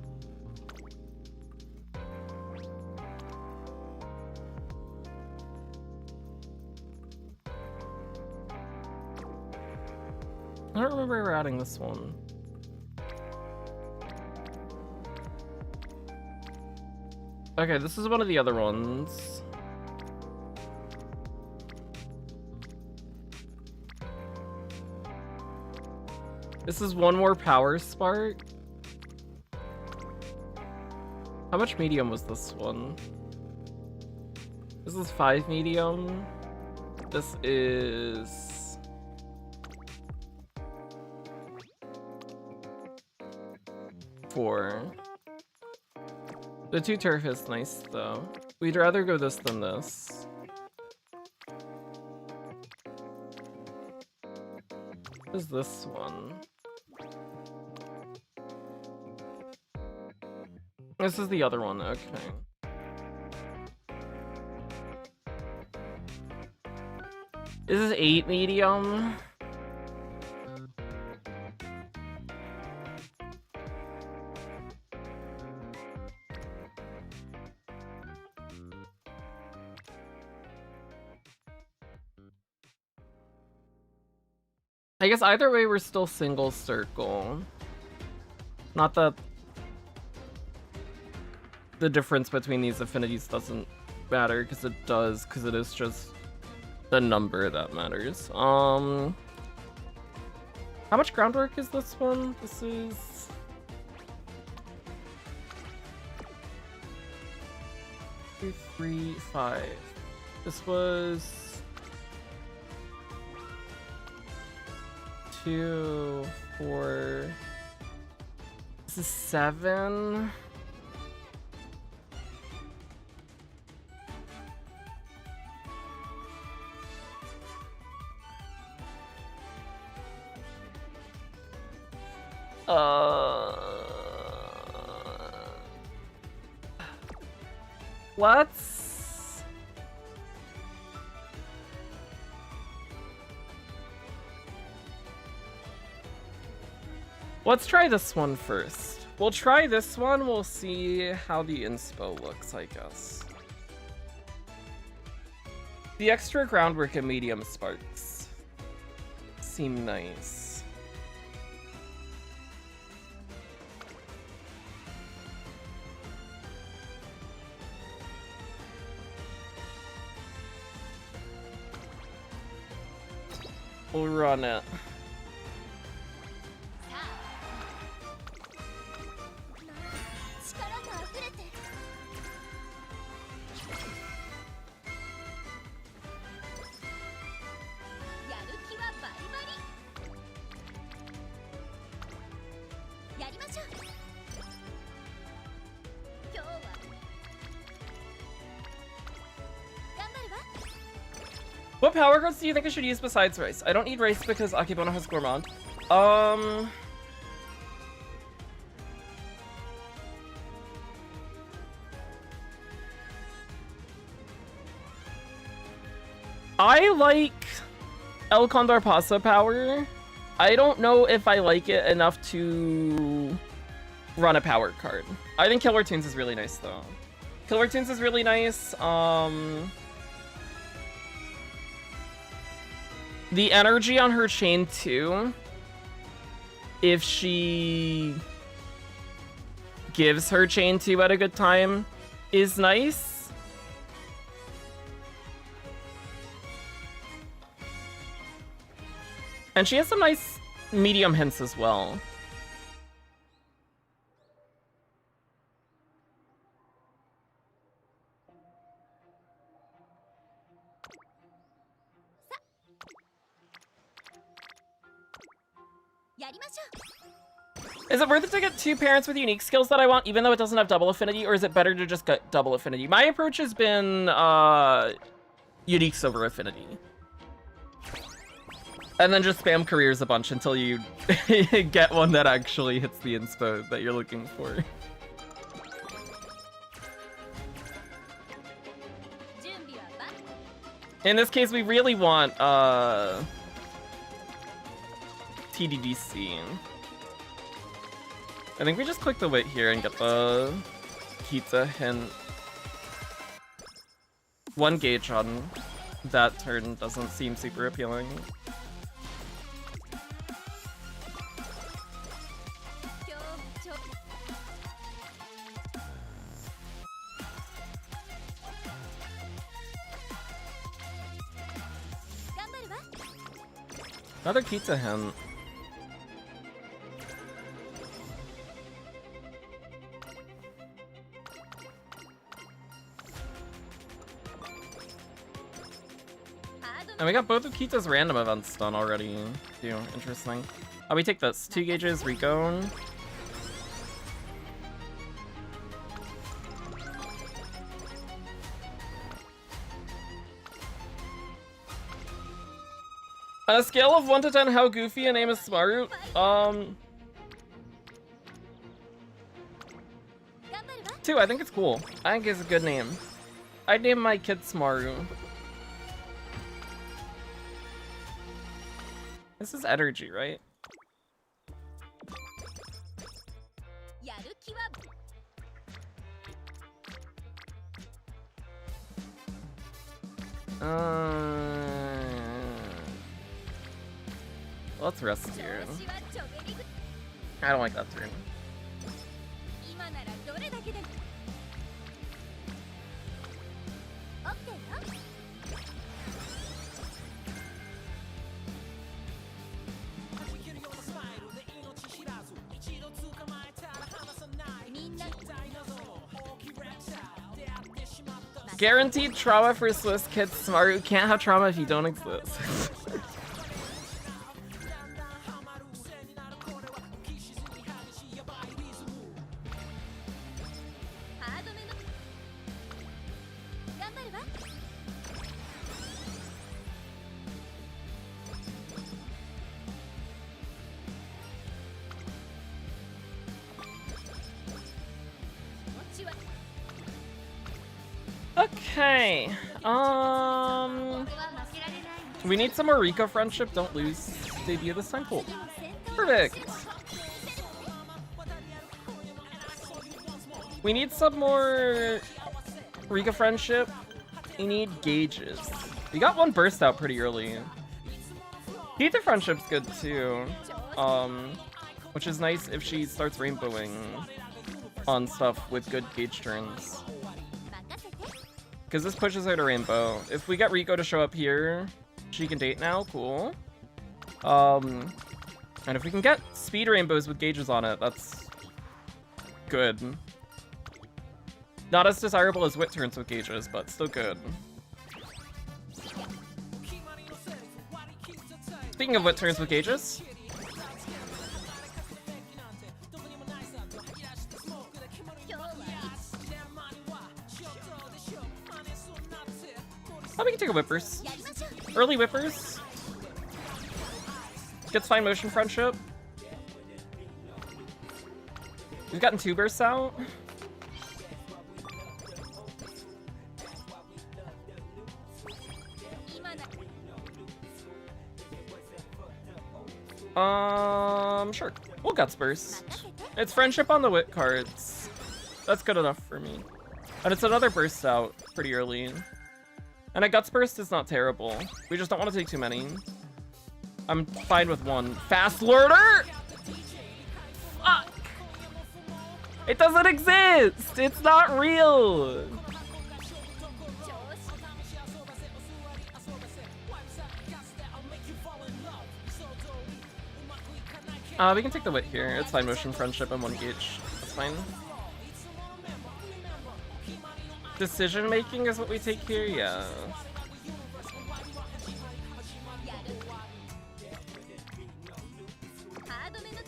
I don't remember ever adding this one. Okay, this is one of the other ones. This is one more power spark. How much medium was this one? This is 5 medium. This is... four. The 2 turf is nice though. We'd rather go this than this. What is this one? This is the other one, okay. This is 8 medium. I guess either way we're still single circle. Not that the difference between these affinities doesn't matter, because it does, because it is just the number that matters. How much groundwork is this one? This is... 2, 3, 5. This was 2, 4. This is 7. What? Let's try this one first. We'll try this one, we'll see how the inspo looks, I guess. The extra groundwork and medium sparks seem nice. We'll run it. What power cards do you think I should use besides Rice? I don't need Rice because Akebono has Gourmand. I like El Condor Pasa power. I don't know if I like it enough to run a power card. I think Killer Tunes is really nice though. Killer Tunes is really nice. The energy on her chain too, if she gives her chain 2 at a good time, is nice. And she has some nice medium hints as well. Is it worth it to get 2 parents with unique skills that I want, even though it doesn't have double affinity, or is it better to just get double affinity? My approach has been uniques over affinity. And then just spam careers a bunch until you get one that actually hits the inspo that you're looking for. In this case, we really want TDDC. I think we just click the wit here and get the Kita hint. 1 gauge on that turn doesn't seem super appealing. Another Kita hint. And we got both of Kita's random events done already, too. Interesting. Oh, we take this. 2 gauges, Rico. On a scale of 1 to 10, how goofy a name is Smaru? 2, I think it's cool. I think it's a good name. I'd name my kid Smaru. This is energy, right? Let's rest here. I don't like that turn. Guaranteed trauma for Swiss kids. Smaru can't have trauma if you don't exist. Okay, we need some more Rika friendship. Don't lose debut this time. Cool. Perfect. We need some more Rika friendship. We need gauges. We got 1 burst out pretty early. Heather friendship's good too. Which is nice if she starts rainbowing on stuff with good gauge turns. Because this pushes her to rainbow. If we get Rico to show up here, she can date now. Cool. And if we can get speed rainbows with gauges on it, that's good. Not as desirable as wit turns with gauges, but still good. Speaking of wit turns with gauges, oh, we can take a whippers. Early whippers. Gets fine motion friendship. We've gotten 2 bursts out. Sure. We'll Guts Burst. It's friendship on the wit cards. That's good enough for me. And it's another burst out pretty early. And a Guts Burst is not terrible. We just don't want to take too many. I'm fine with 1. Fast Learner? Fuck! It doesn't exist! It's not real! We can take the wit here. It's fine motion, friendship, and 1 gauge. That's fine. Decision making is what we take here? Yeah.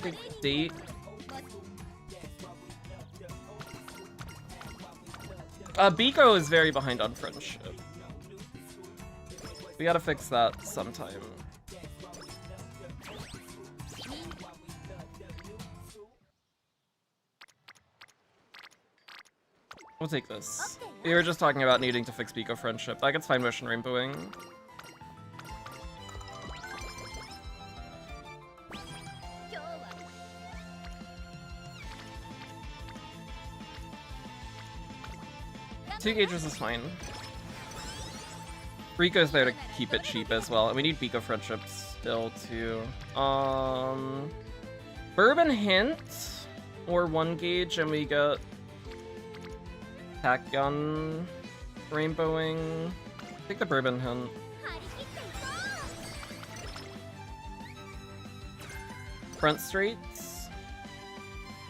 Take date. Biko is very behind on friendship. We gotta fix that sometime. We'll take this. We were just talking about needing to fix Biko friendship. That gets fine motion rainbowing. Two gauges is fine. Rico's there to keep it cheap as well, and we need Biko friendship still too. Bourbon hint or 1 gauge, and we got Tack gun, rainbowing. Take the bourbon hint. Front straights.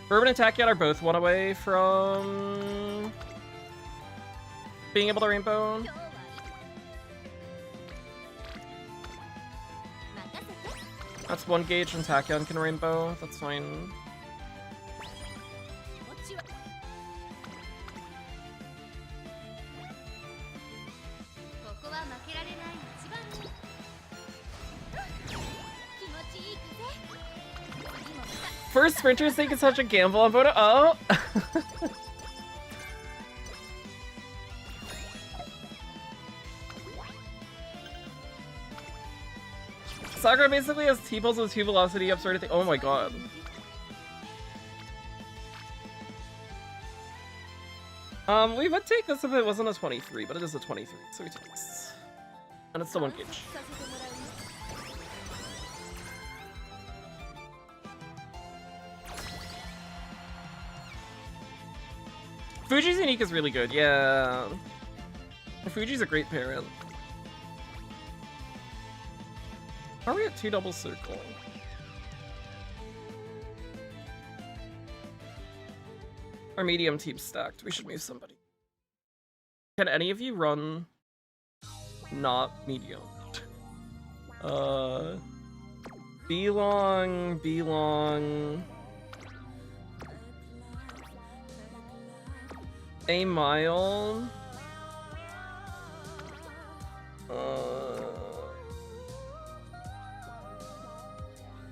Bourbon and tack gun are both 1 away from being able to rainbow. That's 1 gauge and tack gun can rainbow. That's fine. First sprinters think it's such a gamble on Voda. Oh! Sakura basically has T-pulls with 2 velocity up sort of thing. Oh my god. We would take this if it wasn't a 23, but it is a 23, so we take this. And it's still 1 gauge. Fuji's unique is really good, yeah. Fuji's a great parent. Are we at 2 double circle? Our medium team's stacked. We should move somebody. Can any of you run not medium? B long. A mile.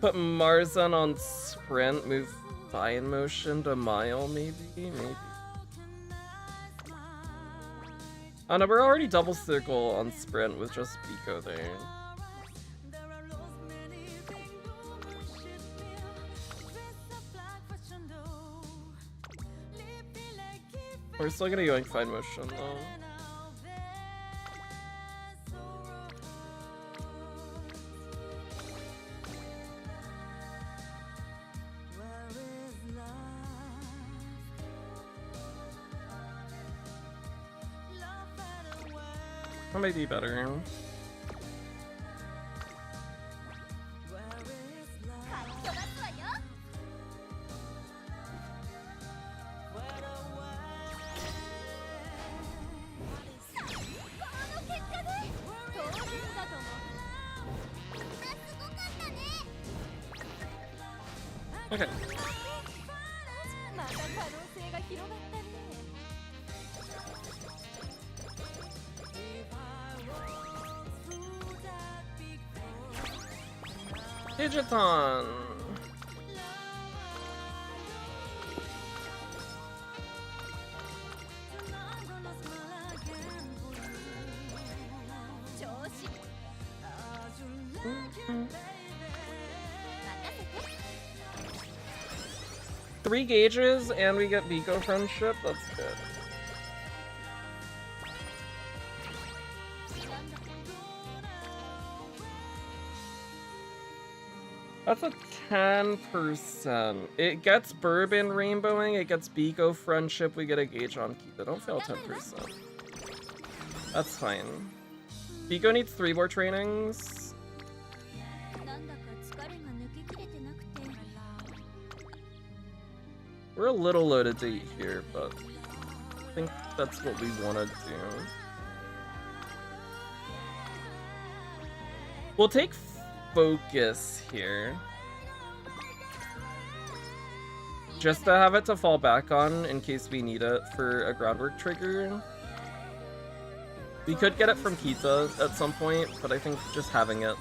Put Marzan on sprint, move fine motion to mile, maybe? Oh no, we're already double circle on sprint with just Biko there. We're still gonna go in fine motion though. That might be better. Okay. Digiton! Three gauges and we get Biko Friendship, that's good. That's a 10%. It gets Bourbon Rainbowing, it gets Biko Friendship, we get a gauge on Kita. Don't fail 10%. That's fine. Biko needs 3 more trainings. We're a little low to date here, but I think that's what we want to do. We'll take Focus here. Just to have it to fall back on in case we need it for a groundwork trigger. We could get it from Kita at some point, but I think just having it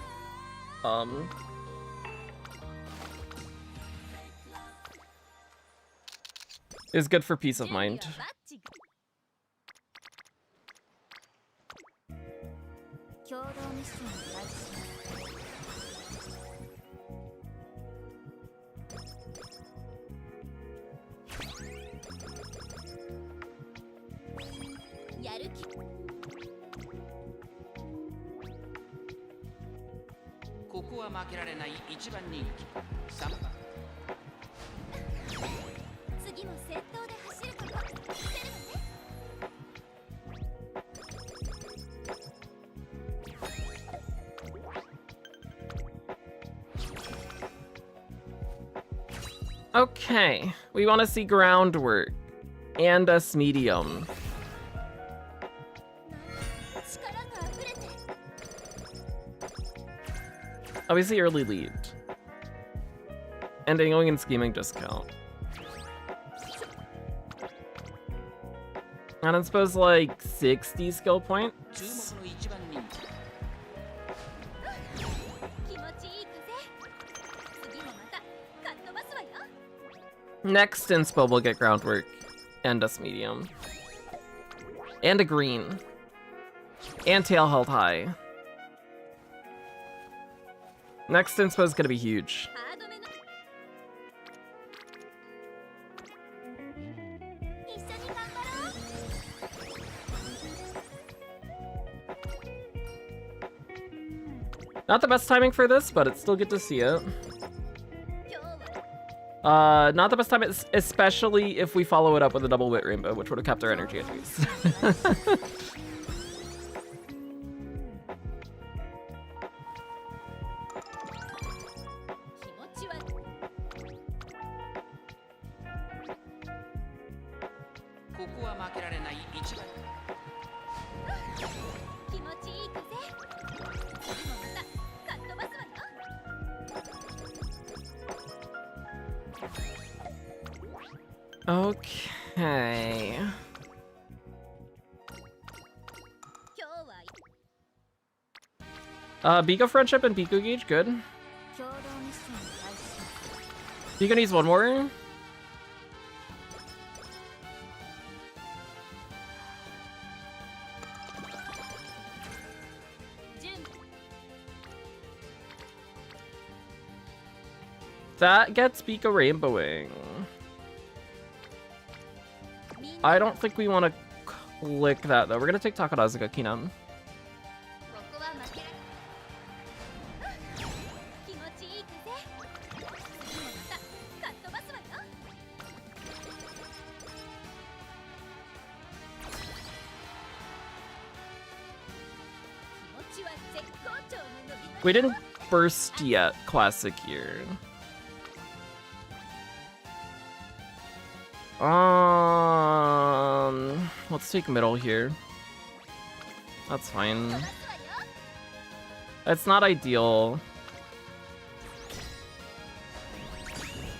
is good for peace of mind. Okay, we want to see groundwork and us medium. Obviously early lead. And angling and scheming discount. And I suppose like 60 skill points. Next inspo we'll get groundwork and us medium. And a green. And tail held high. Next inspo is gonna be huge. Not the best timing for this, but it's still good to see it. Not the best time, especially if we follow it up with a double wit rainbow, which would have kept our energy at least. Okay. Biko Friendship and Biko Gauge, good. Biko needs one more. That gets Biko Rainbowing. I don't think we want to click that though. We're gonna take Takarazuka Kinam. We didn't burst yet, classic year. Let's take middle here. That's fine. It's not ideal,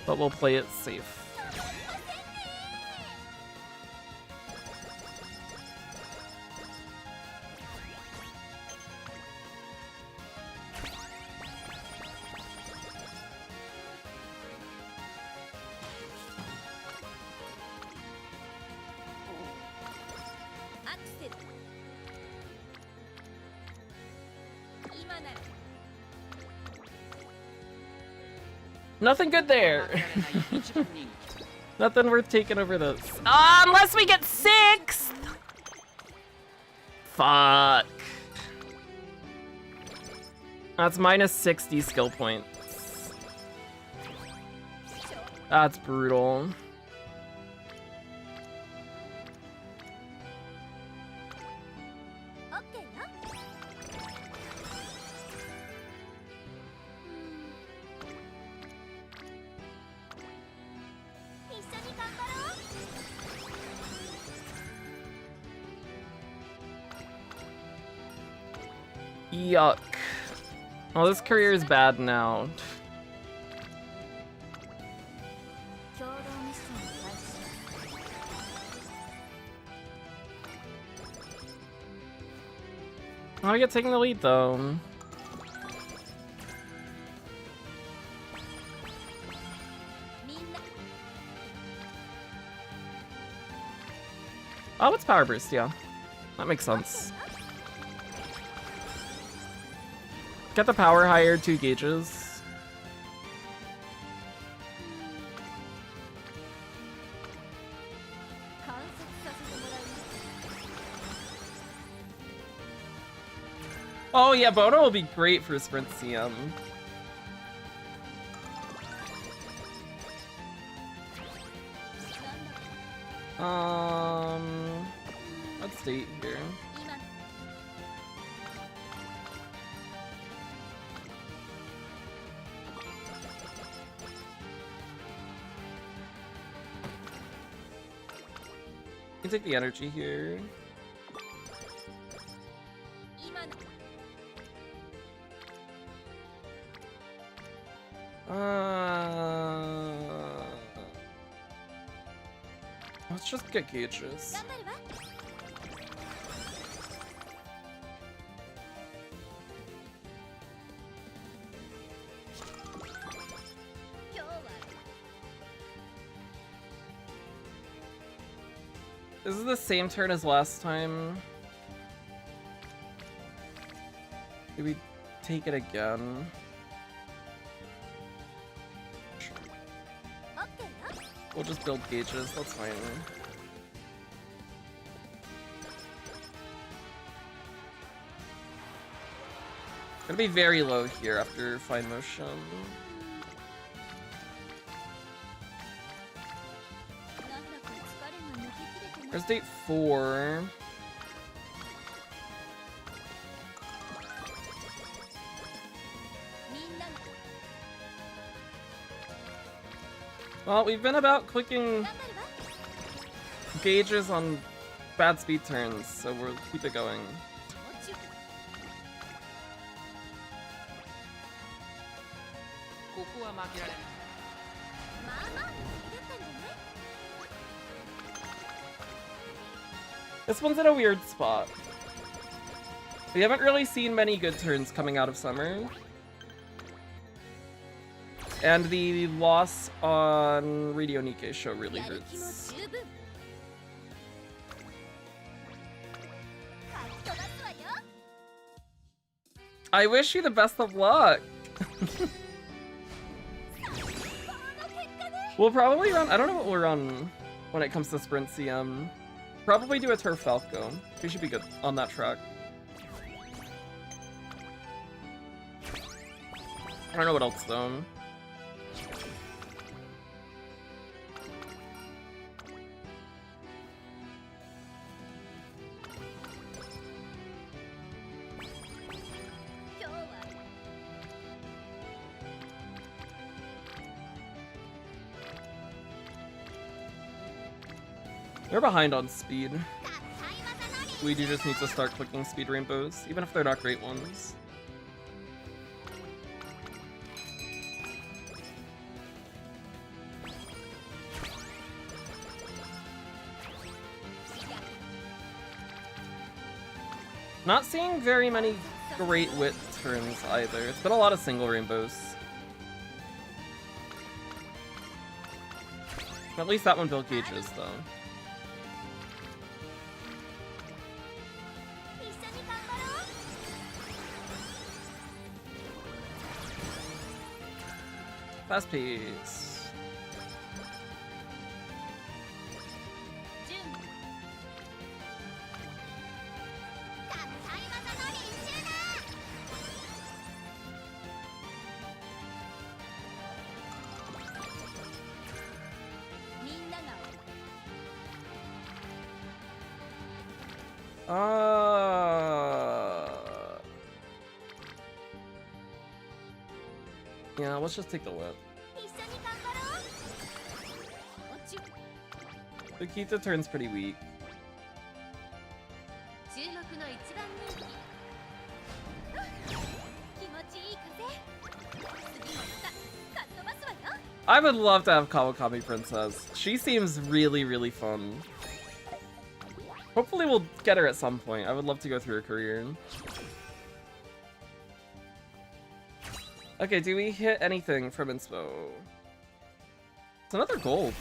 but we'll play it safe. Nothing good there. Nothing worth taking over this. Unless we get 6th! Fuck. That's minus 60 skill points. That's brutal. Yuck. Oh, this career is bad now. I get taking the lead though. Oh, it's Power Burst, yeah. That makes sense. Get the power higher, 2 gauges. Oh yeah, Bono will be great for Sprint CM. Let's stay here. You can take the energy here. Let's just get gauges. This is the same turn as last time. Do we take it again? We'll just build gauges, that's fine. Gonna be very low here after fine motion. There's date 4. Well, we've been about clicking gauges on bad speed turns, so we'll keep it going. This one's in a weird spot. We haven't really seen many good turns coming out of summer. And the loss on Radio Nikkei show really hurts. I wish you the best of luck! We'll probably run, I don't know what we'll run when it comes to Sprint CM. Probably do a Turf Falco. We should be good on that track. I don't know what else though. They're behind on speed. We do just need to start clicking speed rainbows, even if they're not great ones. Not seeing very many great wit turns either. It's been a lot of single rainbows. At least that one built gauges though. Fast pace. Yeah, let's just take the whip. The Kita turn's pretty weak. I would love to have Kawakami Princess. She seems really, really fun. Hopefully we'll get her at some point. I would love to go through her career. Okay, do we hit anything from Inspo? It's another gold.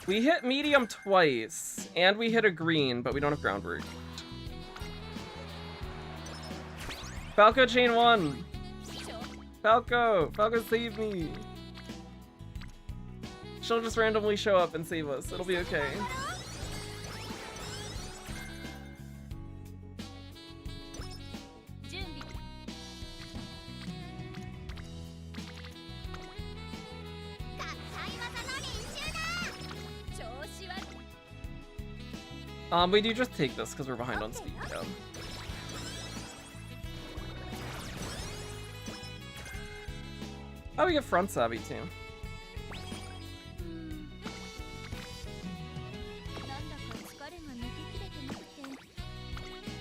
We hit medium twice, and we hit a green, but we don't have groundwork. Falco chain 1! Falco! Falco save me! She'll just randomly show up and save us. It'll be okay. We do just take this because we're behind on speed. Yeah. Oh, we get front savvy too.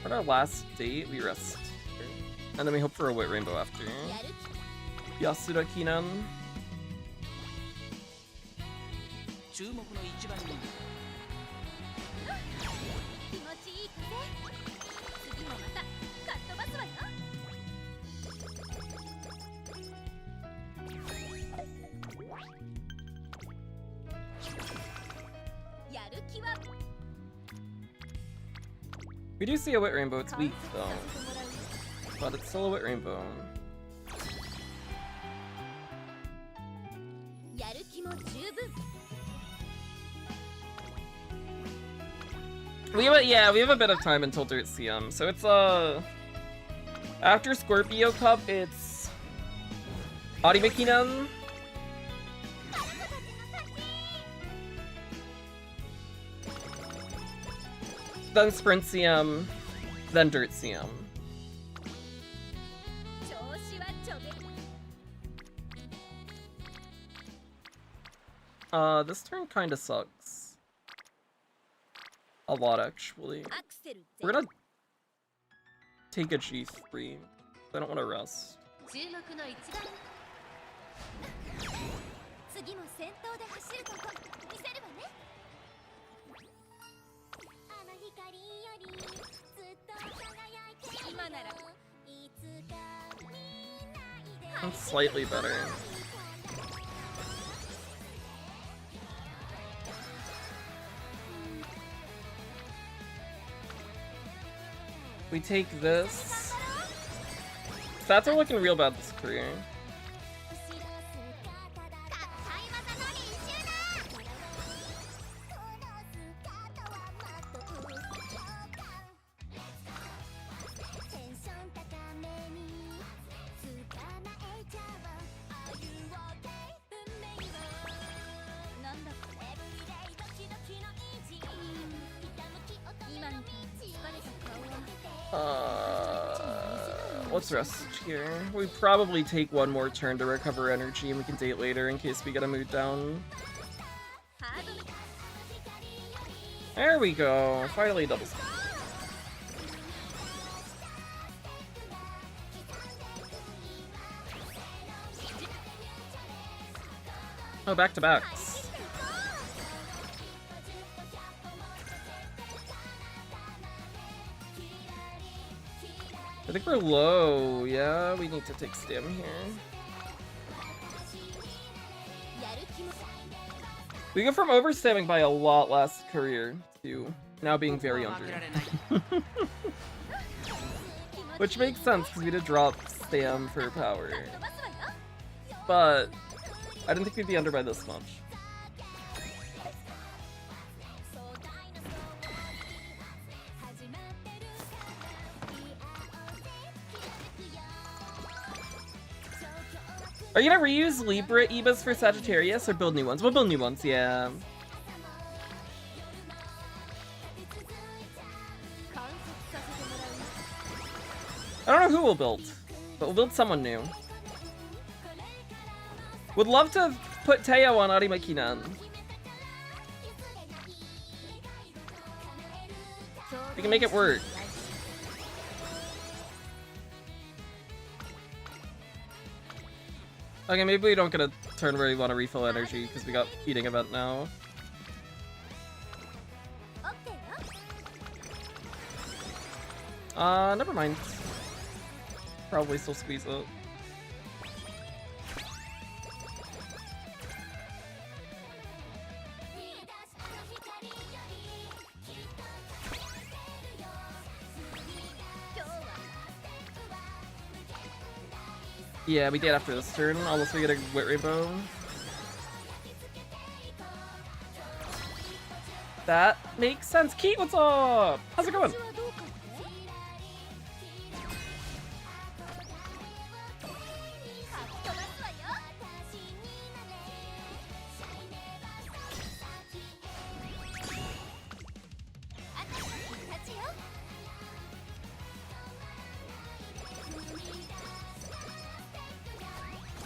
For our last date, we rest. And then we hope for a wet rainbow after. Yasuda Kinan. We do see a wet rainbow, it's weak though. But it's still a wet rainbow. We have a bit of time until Dirt CM. So it's after Scorpio Cup, it's Arimekinan. Then Sprint CM, then Dirt CM. This turn kinda sucks. A lot, actually. We're gonna take a G3. I don't want to rest. That's slightly better. We take this. Stats are looking real bad this career. Let's rest here. We probably take one more turn to recover energy and we can date later in case we get a mood down. There we go. Finally double speed. Oh, back to backs. I think we're low. Yeah, we need to take stim here. We go from overstamming by a lot last career to now being very under. Which makes sense, because we did drop Stam for power. But I didn't think we'd be under by this much. Are you gonna reuse Libra Ebas for Sagittarius or build new ones? We'll build new ones, yeah. I don't know who we'll build, but we'll build someone new. Would love to put Teo on Arimakinan. We can make it work. Okay, maybe we don't get a turn where we want to refill energy because we got eating event now. Never mind. Probably still squeeze it. Yeah, we did after this turn, unless we get a Wit Rainbow. That makes sense. Keat, what's up? How's it going?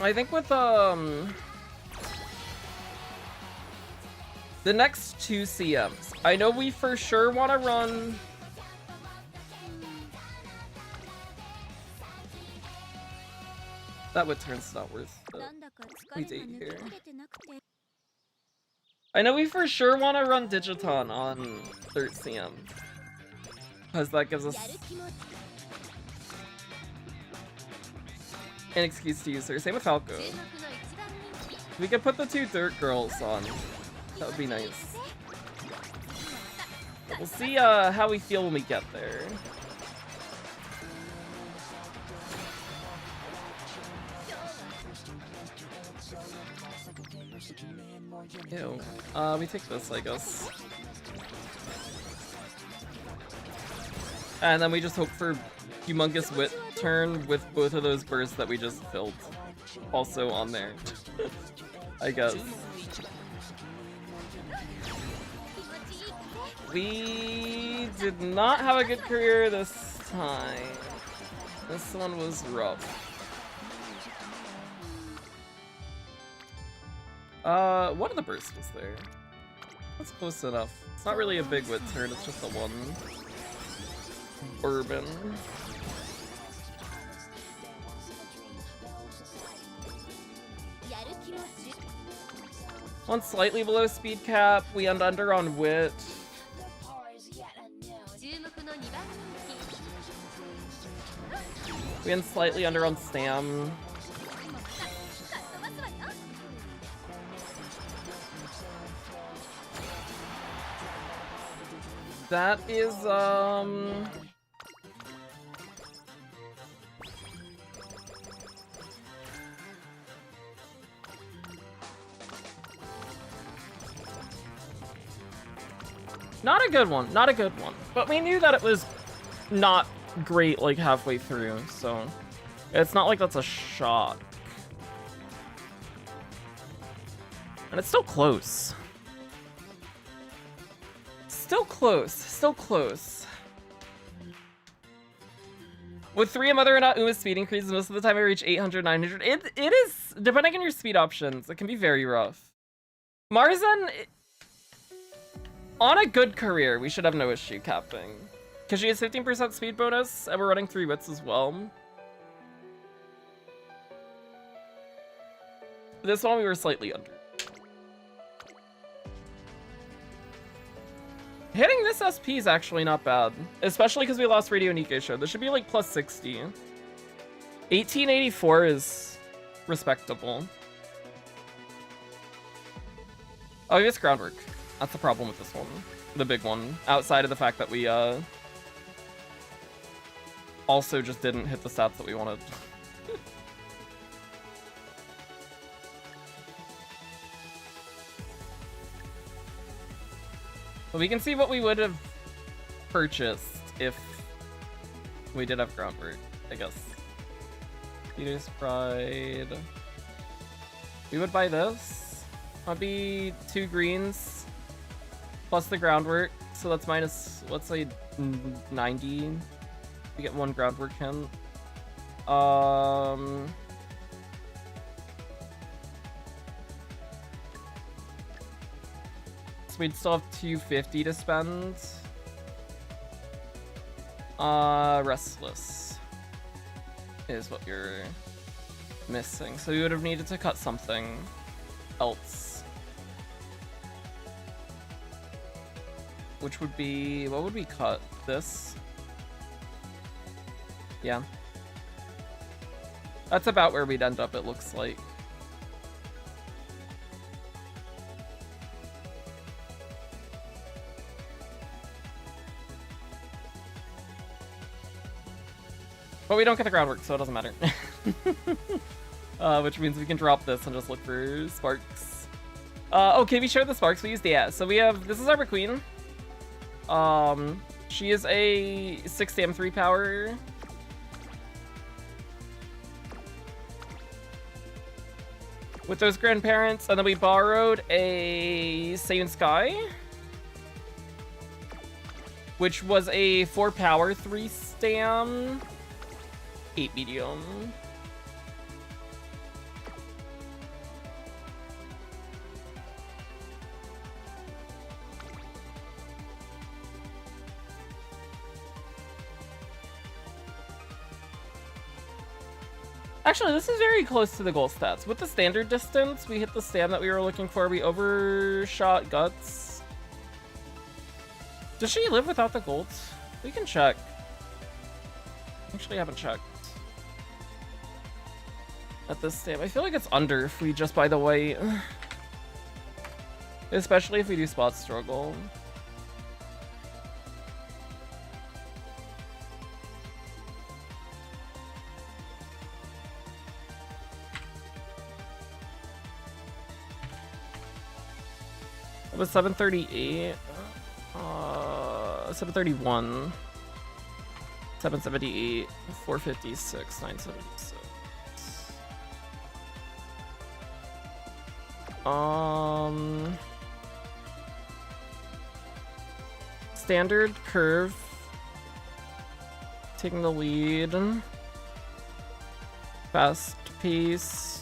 I think with the next two CMs, I know we for sure want to run that would turn's not worth it. Wait here. I know we for sure want to run Digiton on 3rd CM because that gives us an excuse to use her. Same with Falco. We could put the 2 Dirt Girls on. That would be nice. But we'll see how we feel when we get there. Ew. We take this, I guess. And then we just hope for humongous Wit turn with both of those bursts that we just filled also on there. I guess. We did not have a good career this time. This one was rough. One of the bursts was there. That's close enough. It's not really a big Wit turn, it's just a one. Bourbon. One slightly below speed cap. We end under on Wit. We end slightly under on Stam. That is, not a good one, not a good one. But we knew that it was not great like halfway through, so it's not like that's a shock. And it's still close. Still close, still close. With 3 Mother and Uma speed increases, most of the time I reach 800, 900. It is, depending on your speed options, it can be very rough. Marzen, on a good career, we should have no issue capping. Because she has 15% speed bonus, and we're running 3 Wits as well. This one we were slightly under. Hitting this SP is actually not bad, especially because we lost Radio Nikkei Show. This should be like plus 60. 1884 is respectable. Oh, it's groundwork. That's the problem with this one. The big one. Outside of the fact that we also just didn't hit the stats that we wanted. But we can see what we would have purchased if we did have groundwork, I guess. Peter's Pride. We would buy this. That'd be 2 greens plus the groundwork, so that's minus, let's say, 90. We get 1 groundwork hint. So we'd still have 250 to spend. Restless is what you're missing. So we would have needed to cut something else. Which would be, what would we cut? This? Yeah. That's about where we'd end up, it looks like. But we don't get the groundwork, so it doesn't matter. Which means we can drop this and just look for sparks. Okay, we showed the sparks we used. Yeah, so we have, this is our queen. She is a 6 damn 3 power. With those grandparents, and then we borrowed a Saiyan Sky, which was a 4 power, 3 stam, 8 medium. Actually, this is very close to the goal stats. With the standard distance, we hit the stam that we were looking for. We overshot guts. Does she live without the gold? We can check. Actually, I haven't checked. At this stam. I feel like it's under if we just buy the white. Especially if we do spot struggle. It was 738. 731. 778. 456. 976. Standard curve. Taking the lead. Fast paced.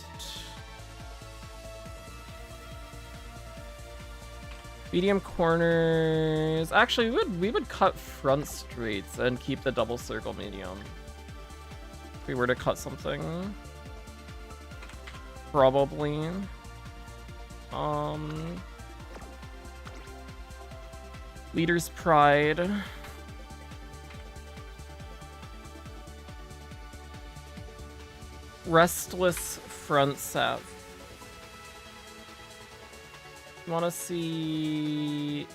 Medium corners. Actually, we would cut front straights and keep the double circle medium. If we were to cut something. Probably. Leader's Pride. Restless front sap. Want to see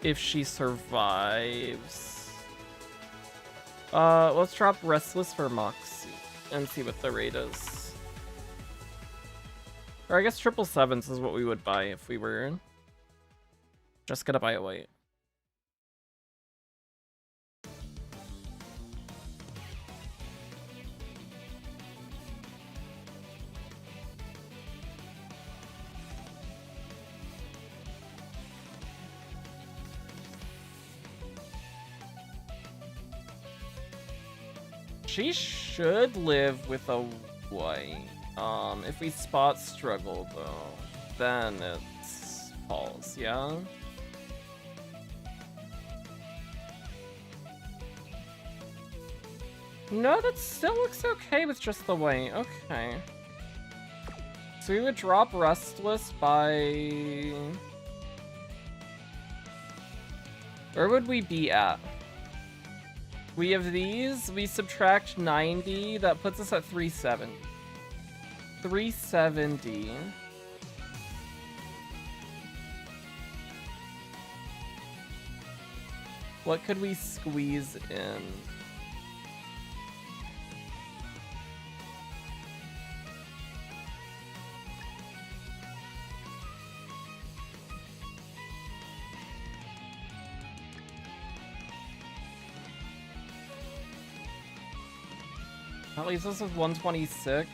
if she survives. Let's drop Restless for Moxie and see what the rate is. Or I guess 777s is what we would buy if we were just gonna buy a white. She should live with a white. If we spot struggle though, then it falls, yeah? No, that still looks okay with just the white. Okay. So we would drop Restless by... Where would we be at? We have these, we subtract 90, that puts us at 370. 370. What could we squeeze in? That leaves us with 126.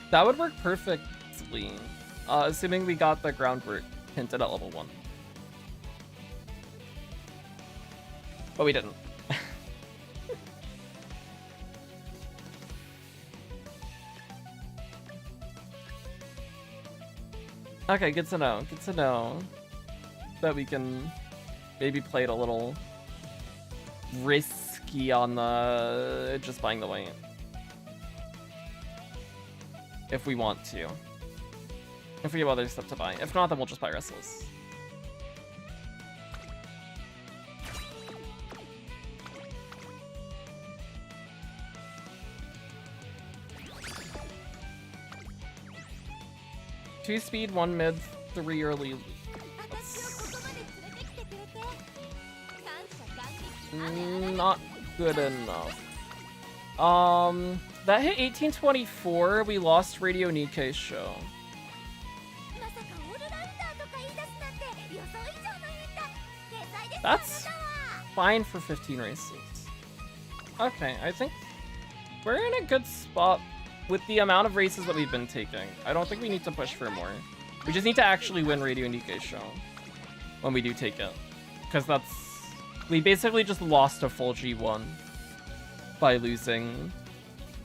That would work perfectly, assuming we got the groundwork hinted at level 1. But we didn't. Okay, good to know. Good to know that we can maybe play it a little risky on the just buying the white. If we want to. If we have other stuff to buy. If not, then we'll just buy Restless. Two speed, 1 mid, 3 early. Not good enough. That hit 1824. We lost Radio Nikkei's show. That's fine for 15 races. Okay, I think we're in a good spot with the amount of races that we've been taking. I don't think we need to push for more. We just need to actually win Radio Nikkei's show when we do take it. Because that's... we basically just lost a full G1 by losing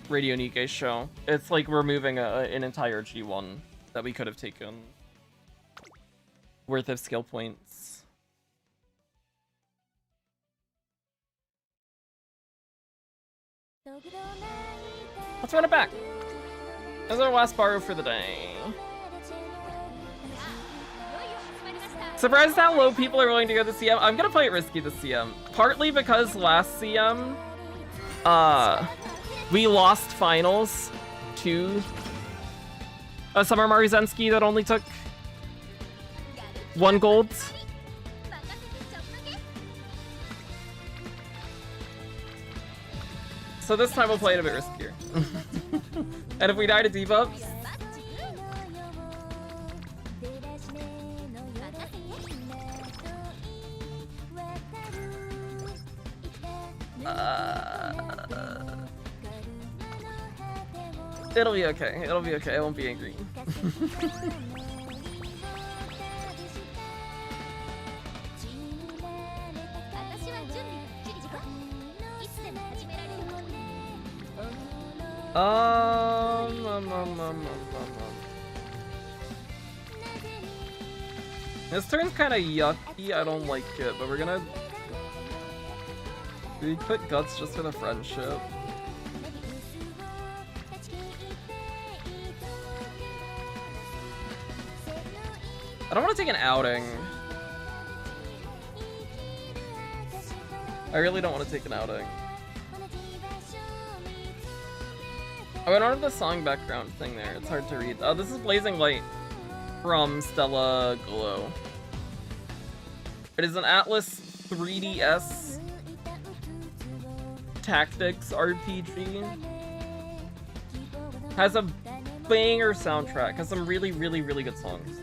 Radio Nikkei's show. It's like removing an entire G1 that we could have taken worth of skill points. Let's run it back. This is our last borrow for the day. Surprised how low people are willing to go to CM. I'm gonna play it risky this CM. Partly because last CM, we lost finals to a Summer Maruzensky that only took 1 gold. So this time we'll play it a bit riskier. And if we die to debuffs, it'll be okay. It'll be okay. I won't be angry. This turn's kind of yucky. I don't like it, but we're gonna... do we quit Guts just for the friendship? I don't want to take an outing. I really don't want to take an outing. Oh, I don't have the song background thing there. It's hard to read. Oh, this is Blazing Light from Stella Glow. It is an Atlas 3DS tactics RPG. Has a banger soundtrack. Has some really, really, really good songs.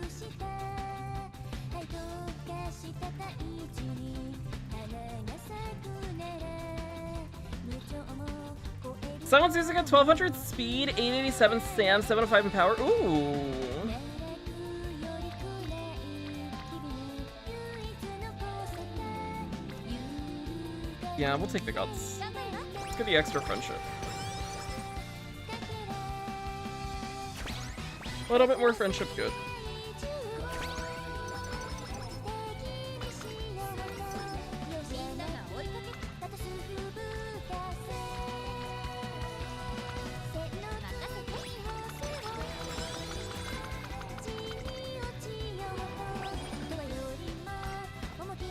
Someone's using a 1200 speed, 887 SAM, 705 in power. Ooh. Yeah, we'll take the Guts. Let's get the extra friendship. A little bit more friendship, good.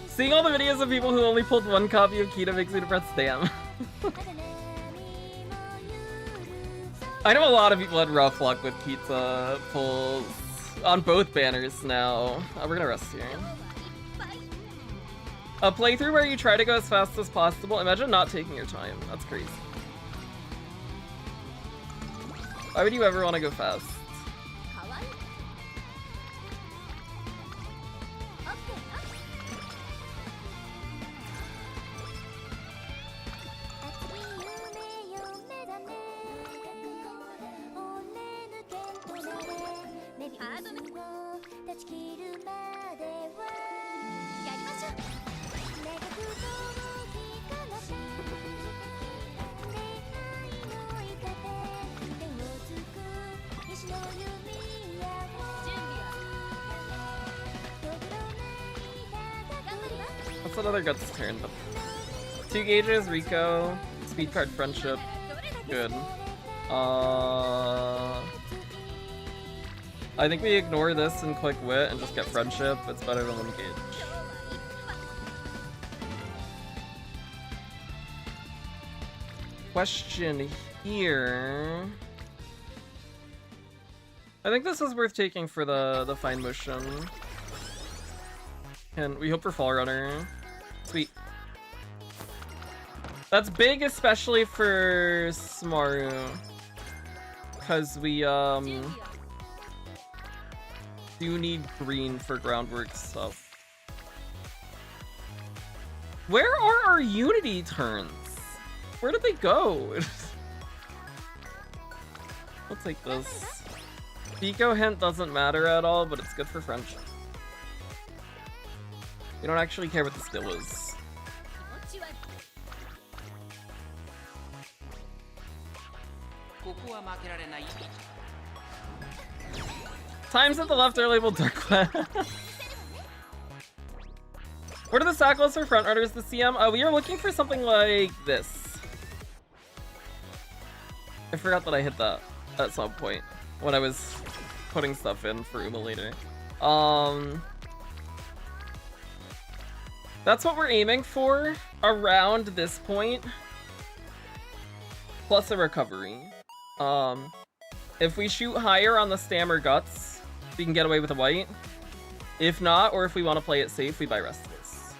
Seeing all the videos of people who only pulled 1 copy of Kita makes me depressed. Damn. I know a lot of people had rough luck with Kita pulls on both banners now. We're gonna rest here. A playthrough where you try to go as fast as possible. Imagine not taking your time. That's crazy. Why would you ever want to go fast? That's another Guts turn. 2 gauges, Rico, speed card friendship, good. I think we ignore this and click wit and just get friendship. It's better than 1 gauge. Question here. I think this is worth taking for the fine motion. And we hope for Fall Runner. Sweet. That's big, especially for Smaru. Because we, do need green for groundwork stuff. Where are our Unity turns? Where did they go? We'll take this. Pico hint doesn't matter at all, but it's good for friendship. We don't actually care what the skill is. Times at the left are labeled Dark Web. What are the sack lists for frontrunners to CM? We are looking for something like this. I forgot that I hit that at some point when I was putting stuff in for Uma later. That's what we're aiming for around this point. Plus a recovery. If we shoot higher on the stam or guts, we can get away with a white. If not, or if we want to play it safe, we buy restless.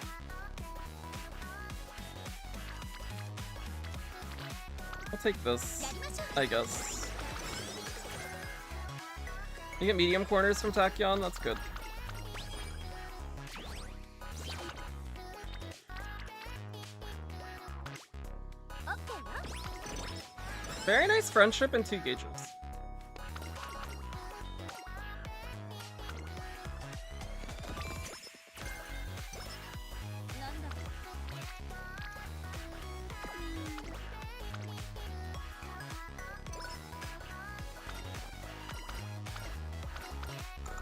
I'll take this, I guess. You get medium corners from Tachyon, that's good. Very nice friendship and 2 gauges.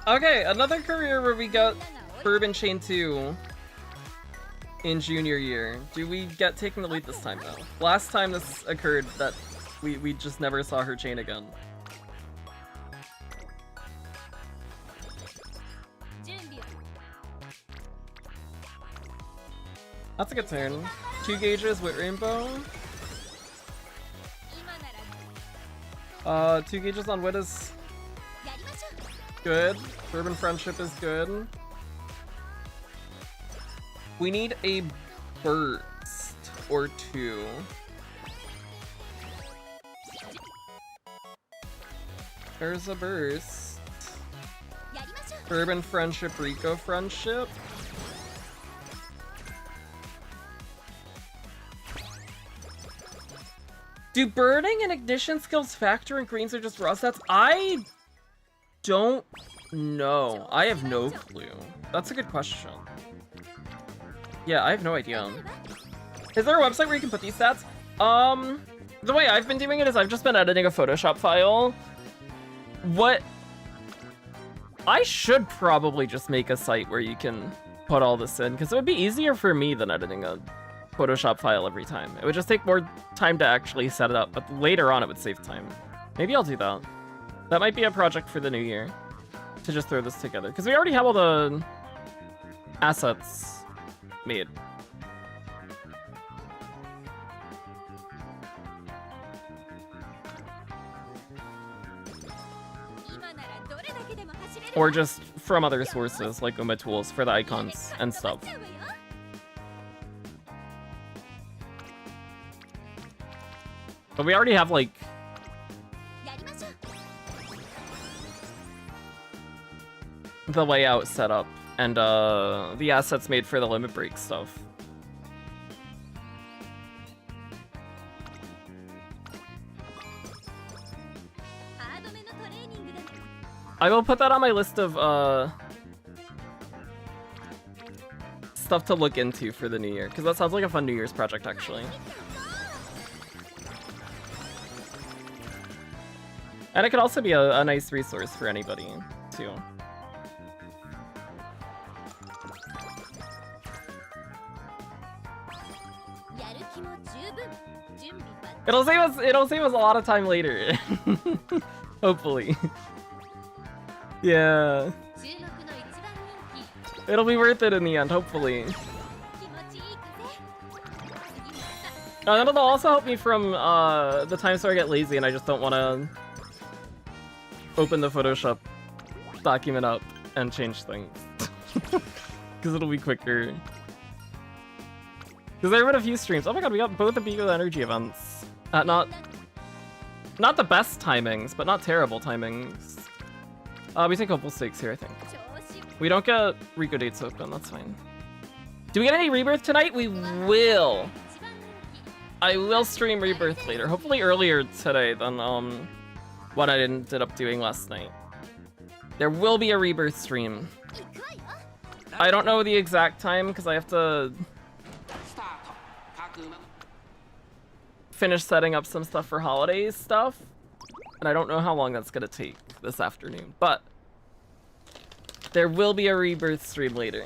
Okay, another career where we got Bourbon Chain 2 in junior year. Do we get taking the lead this time though? Last time this occurred, that we just never saw her chain again. That's a good turn. 2 gauges with Rainbow. 2 gauges on Wit is good. Bourbon Friendship is good. We need a burst or 2. There's a burst. Bourbon Friendship, Rico Friendship. Do burning and ignition skills factor in greens or just raw stats? I don't know. I have no clue. That's a good question. Yeah, I have no idea. Is there a website where you can put these stats? The way I've been doing it is I've just been editing a Photoshop file. What? I should probably just make a site where you can put all this in, because it would be easier for me than editing a Photoshop file every time. It would just take more time to actually set it up, but later on it would save time. Maybe I'll do that. That might be a project for the new year, to just throw this together, because we already have all the assets made. Or just from other sources, like Uma tools for the icons and stuff. But we already have, like, the layout set up and the assets made for the limit break stuff. I will put that on my list of stuff to look into for the new year, because that sounds like a fun New Year's project, actually. And it could also be a nice resource for anybody, too. It'll save us a lot of time later. Hopefully. Yeah. It'll be worth it in the end, hopefully. And it'll also help me from the times where I get lazy and I just don't want to open the Photoshop document up and change things. Because it'll be quicker. Because there have been a few streams. Oh my god, we got both the Beat with Energy events. Not the best timings, but not terrible timings. We take hopeful stakes here, I think. We don't get Rico dates open, that's fine. Do we get any Rebirth tonight? We will. I will stream Rebirth later. Hopefully earlier today than what I ended up doing last night. There will be a Rebirth stream. I don't know the exact time because I have to finish setting up some stuff for holidays stuff. And I don't know how long that's gonna take this afternoon, but there will be a Rebirth stream later.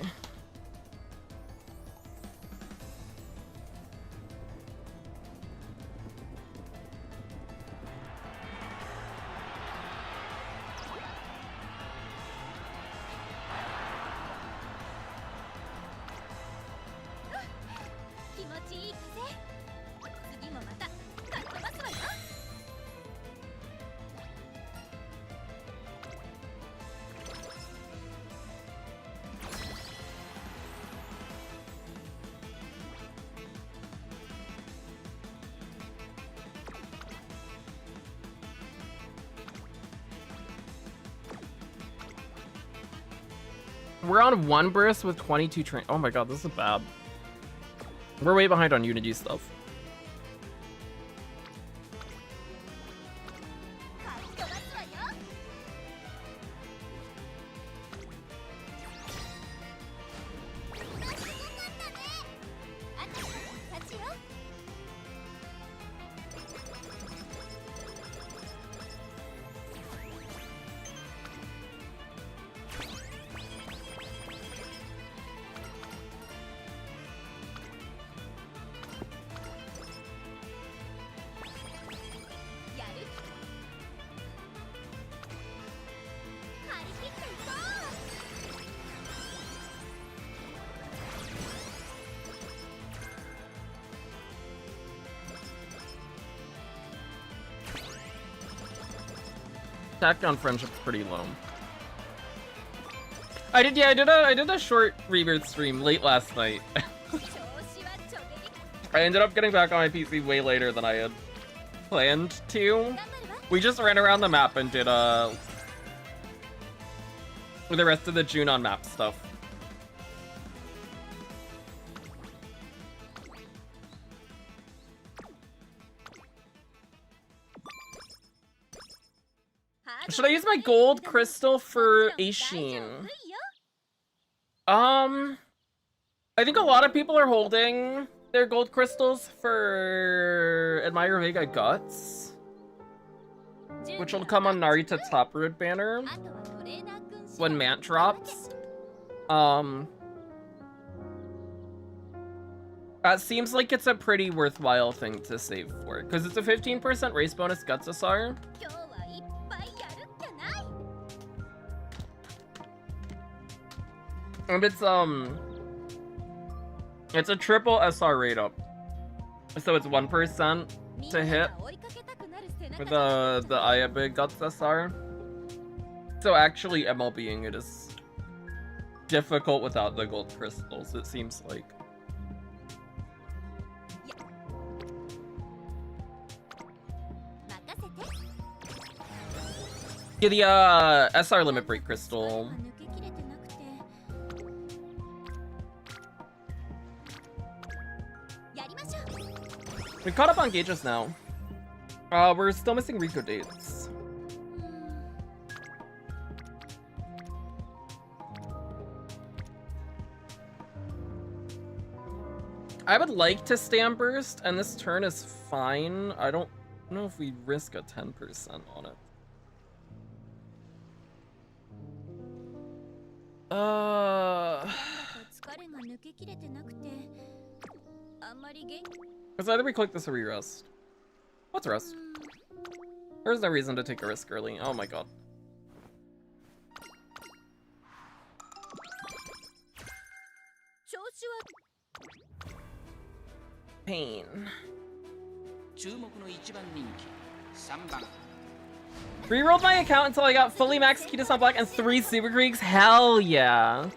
We're on one burst with 22 train. Oh my god, this is bad. We're way behind on Unity stuff. Attack on friendship's pretty low. I did a short Rebirth stream late last night. I ended up getting back on my PC way later than I had planned to. We just ran around the map and did the rest of the Junon map stuff. Should I use my gold crystal for Aishin? I think a lot of people are holding their gold crystals for Admire Vega Guts, which will come on Narita Top Road banner when Mant drops. That seems like it's a pretty worthwhile thing to save for, because it's a 15% race bonus Guts SR. And it's a triple SR rate up, so it's 1% to hit for the Ayabe Guts SR. So actually MLBing it is difficult without the gold crystals, it seems like. Yeah, the SR limit break crystal. We caught up on gauges now. We're still missing Rico dates. I would like to Stam Burst, and this turn is fine. I don't know if we risk a 10% on it. Because either we click this or we rest. What's rest? There's no reason to take a risk early. Oh my god. Pain. Rerolled my account until I got fully maxed Kitas on black and 3 Super Greeks. Hell yeah.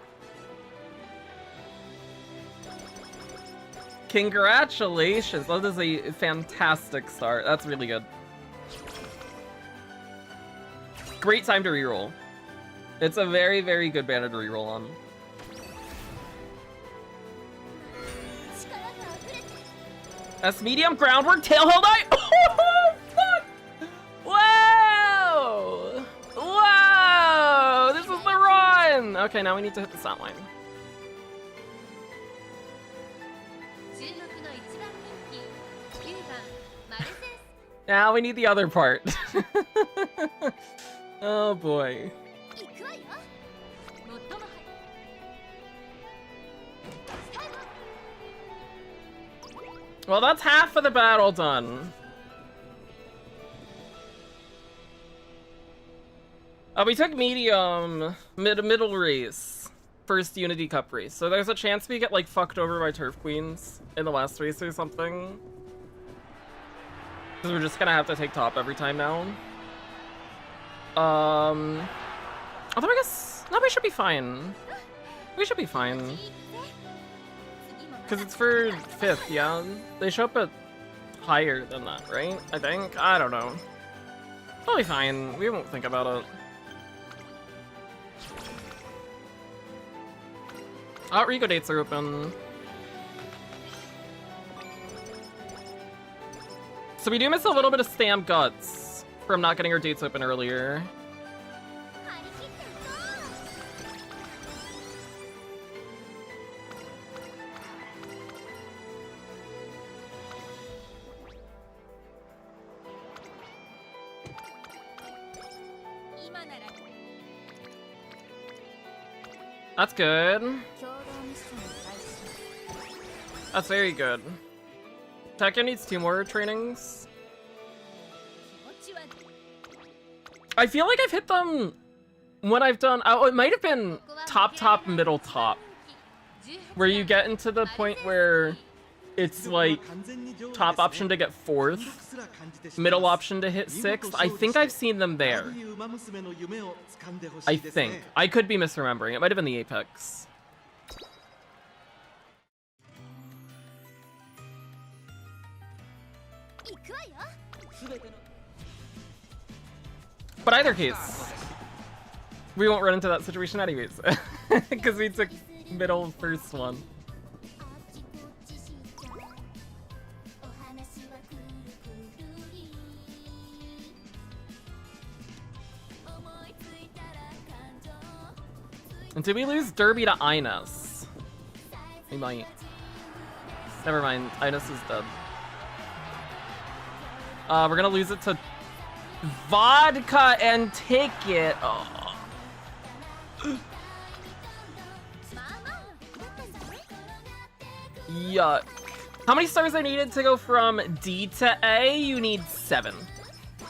Congratulations. That is a fantastic start. That's really good. Great time to reroll. It's a very, very good banner to reroll on. That's medium groundwork, tailhill knight. Oh, fuck! Whoa! Whoa! This is the run! Okay, now we need to hit the sound line. Now we need the other part. Oh boy. Well, that's half of the battle done. We took medium, middle race, first Unity Cup race. So there's a chance we get like fucked over by Turf Queens in the last race or something. Because we're just gonna have to take top every time now. Although I guess, no, we should be fine. We should be fine. Because it's for 5th, yeah? They show up at higher than that, right? I think? I don't know. We'll be fine. We won't think about it. Oh, Rico dates are open. So we do miss a little bit of Stam Guts from not getting our dates open earlier. That's good. That's very good. Tekka needs 2 more trainings. I feel like I've hit them when I've done... Oh, it might have been top, middle, top. Where you get into the point where it's like top option to get 4th, middle option to hit 6th. I think I've seen them there. I think. I could be misremembering. It might have been the Apex. But either case, we won't run into that situation anyways. Because we took middle first one. And did we lose Derby to Ines? We might. Never mind, Ines is dead. We're gonna lose it to Vodka and Ticket. Oh. Yuck. How many stars I needed to go from D to A? You need 7.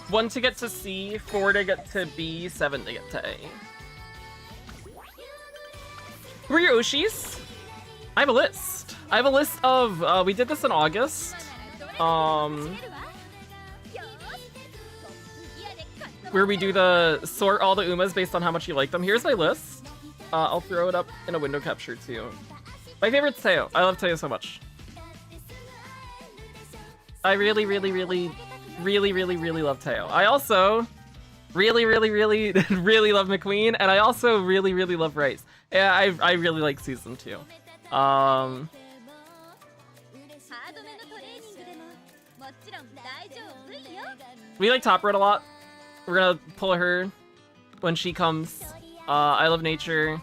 1 to get to C, 4 to get to B, 7 to get to A. Who are your Oshis? I have a list. I have a list of, we did this in August. Where we do the sort all the Umas based on how much you like them. Here's my list. I'll throw it up in a window capture too. My favorite's Teo. I love Teo so much. I really love Teo. I also really love McQueen, and I also really love Rice. Yeah, I really like Season 2. We like Top Road a lot. We're gonna pull her when she comes. I love nature.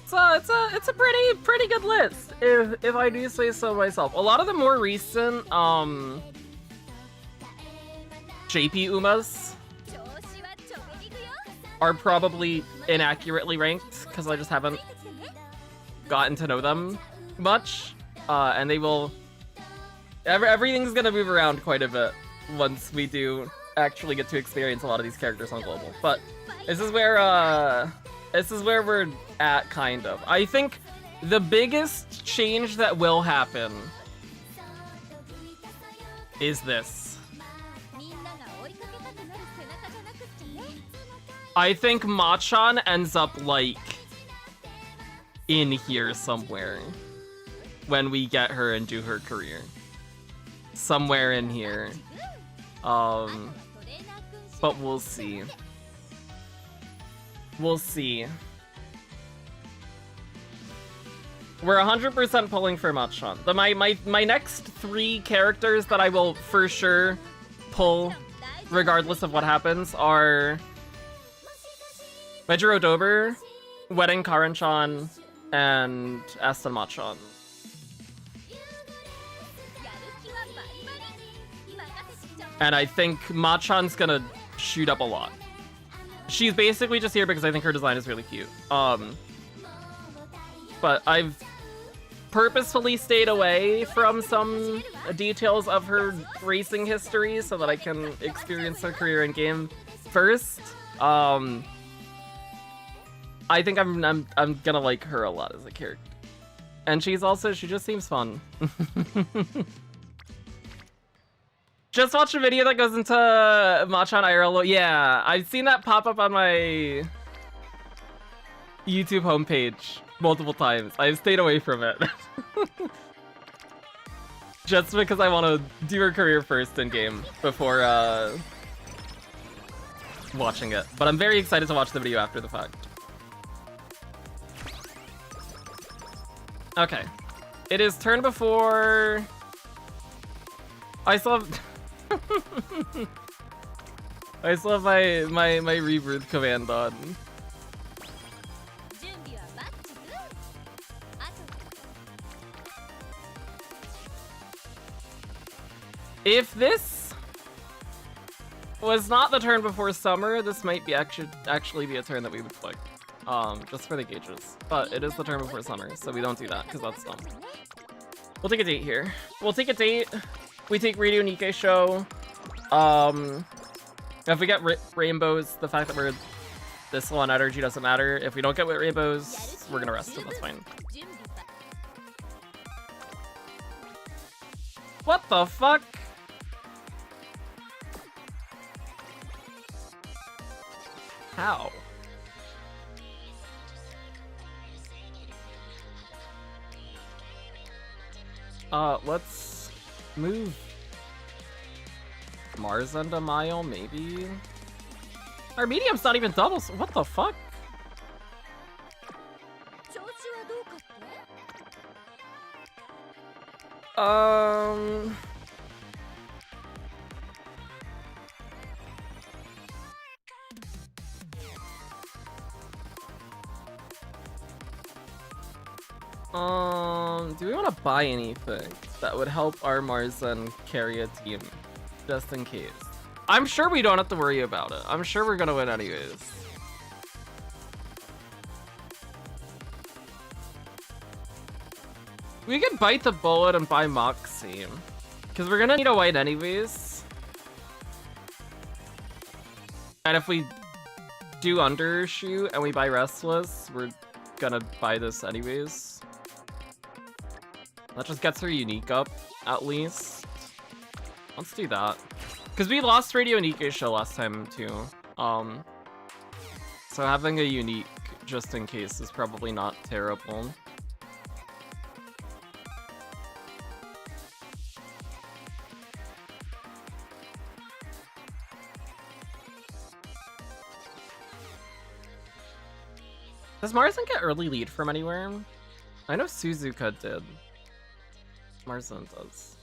It's a pretty good list, if I do say so myself. A lot of the more recent JP Umas are probably inaccurately ranked because I just haven't gotten to know them much, and they will. Everything's gonna move around quite a bit once we do actually get to experience a lot of these characters on global. But this is where we're at, kind of. I think the biggest change that will happen is this. I think Machan ends up, like, in here somewhere when we get her and do her career. Somewhere in here. But we'll see. We'll see. We're 100% pulling for Machan. My next 3 characters that I will for sure pull, regardless of what happens, are Mejiro Dober, Wedding Karenchan, and Aston Machan. And I think Machan's gonna shoot up a lot. She's basically just here because I think her design is really cute. But I've purposefully stayed away from some details of her racing history so that I can experience her career in game first. I think I'm gonna like her a lot as a character. And she just seems fun. Just watched a video that goes into Machan IRL. Yeah, I've seen that pop up on my YouTube homepage multiple times. I've stayed away from it. Just because I want to do her career first in game before watching it. But I'm very excited to watch the video after the fact. Okay. It is turn before... I still have... I still have my rebirth command on. If this was not the turn before summer, this might be actually be a turn that we would click. Just for the gauges. But it is the turn before summer, so we don't do that, because that's dumb. We'll take a date here. We'll take a date. We take Radio Nikkei show. If we get rainbows, the fact that we're this low on energy doesn't matter. If we don't get rainbows, we're gonna rest, and that's fine. What the fuck? How? Let's move Mars into Mile, maybe? Our medium's not even doubles. What the fuck? Do we want to buy anything that would help our Marzen carry a team? Just in case. I'm sure we don't have to worry about it. I'm sure we're gonna win anyways. We could bite the bullet and buy Moxie. Because we're gonna need a white anyways. And if we do undershoot and we buy Restless, we're gonna buy this anyways. That just gets her unique up, at least. Let's do that. Because we lost Radio Nikkei show last time, too. So having a unique, just in case, is probably not terrible. Does Marzen get early lead from anywhere? I know Suzuka did. Marzen does.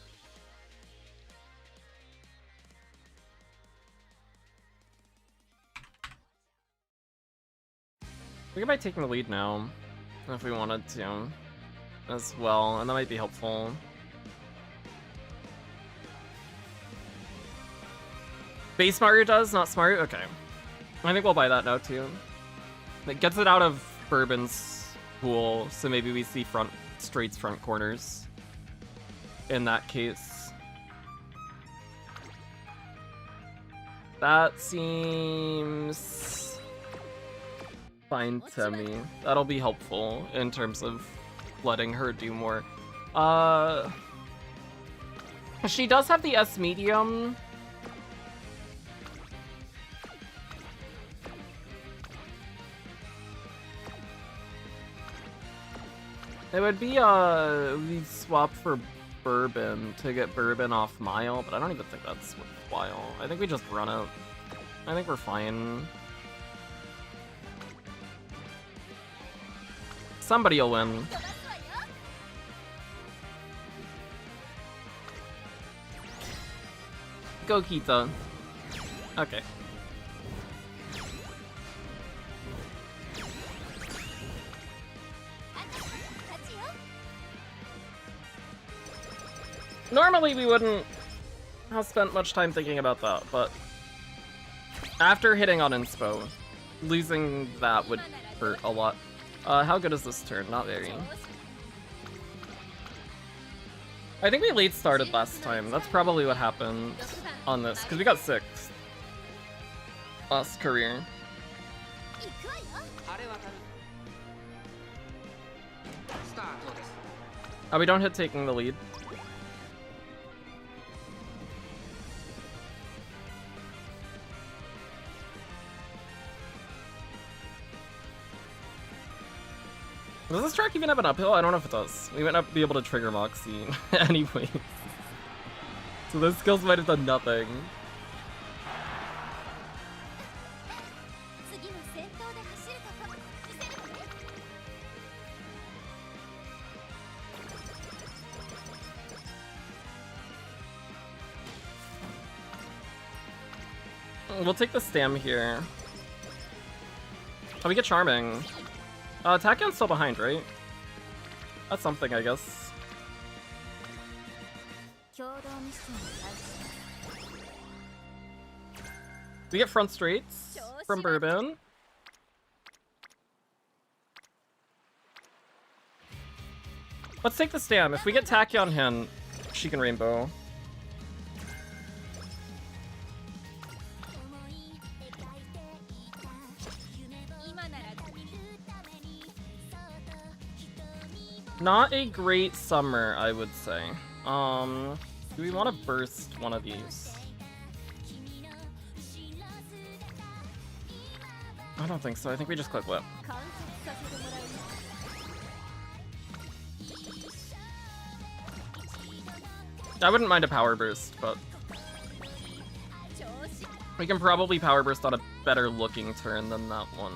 We can by taking the lead now. if we wanted to as well, and that might be helpful. Base Mario does, not Smart? Okay. I think we'll buy that now too. It gets it out of Bourbon's pool, so maybe we see Straight's front corners in that case. That seems fine to me. That'll be helpful in terms of letting her do more. She does have the S medium. It would be we'd swap for Bourbon to get Bourbon off Mile, but I don't even think that's worthwhile. I think we just run it. I think we're fine. Somebody will win. Go Kita. Okay. Normally we wouldn't have spent much time thinking about that, but after hitting on Inspo, losing that would hurt a lot. How good is this turn? Not very. I think we late started last time. That's probably what happened on this, because we got 6th last career. Oh, we don't hit taking the lead. Does this track even have an uphill? I don't know if it does. We might not be able to trigger Moxie anyway. So those skills might have done nothing. We'll take the stam here. Oh, we get Charming. Tachyon's still behind, right? That's something, I guess. We get front straights from Bourbon. Let's take the stam. If we get Tachyon Hen, she can Rainbow. Not a great summer, I would say. Do we want to burst one of these? I don't think so. I think we just click whip. I wouldn't mind a power burst, but we can probably power burst on a better looking turn than that one.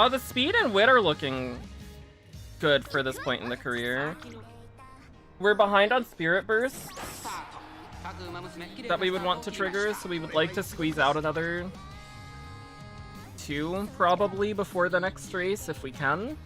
Oh, the speed and wit are looking good for this point in the career. We're behind on Spirit Bursts that we would want to trigger, so we would like to squeeze out another 2 probably before the next race if we can.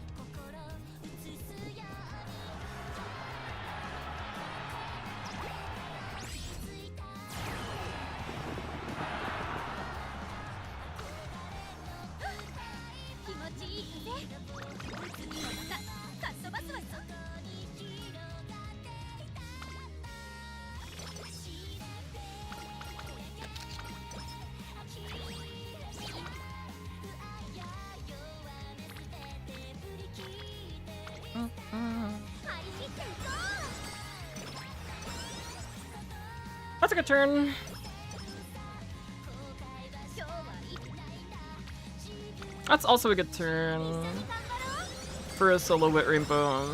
That's a good turn. That's also a good turn for a solo Wit Rainbow.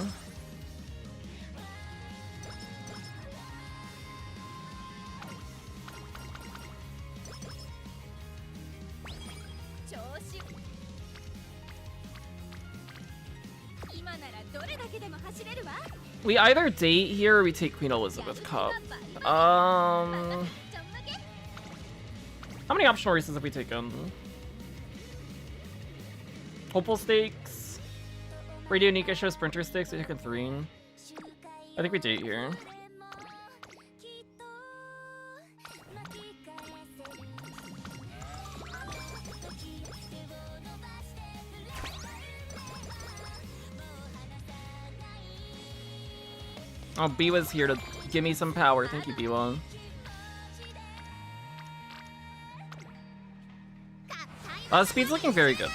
We either date here or we take Queen Elizabeth Cup. How many optional races have we taken? Hopeful Stakes. Radio Nika Show Sprinter Stakes. We took 3. I think we date here. Oh, Biwa's here to give me some power. Thank you, Biwa. Speed's looking very good.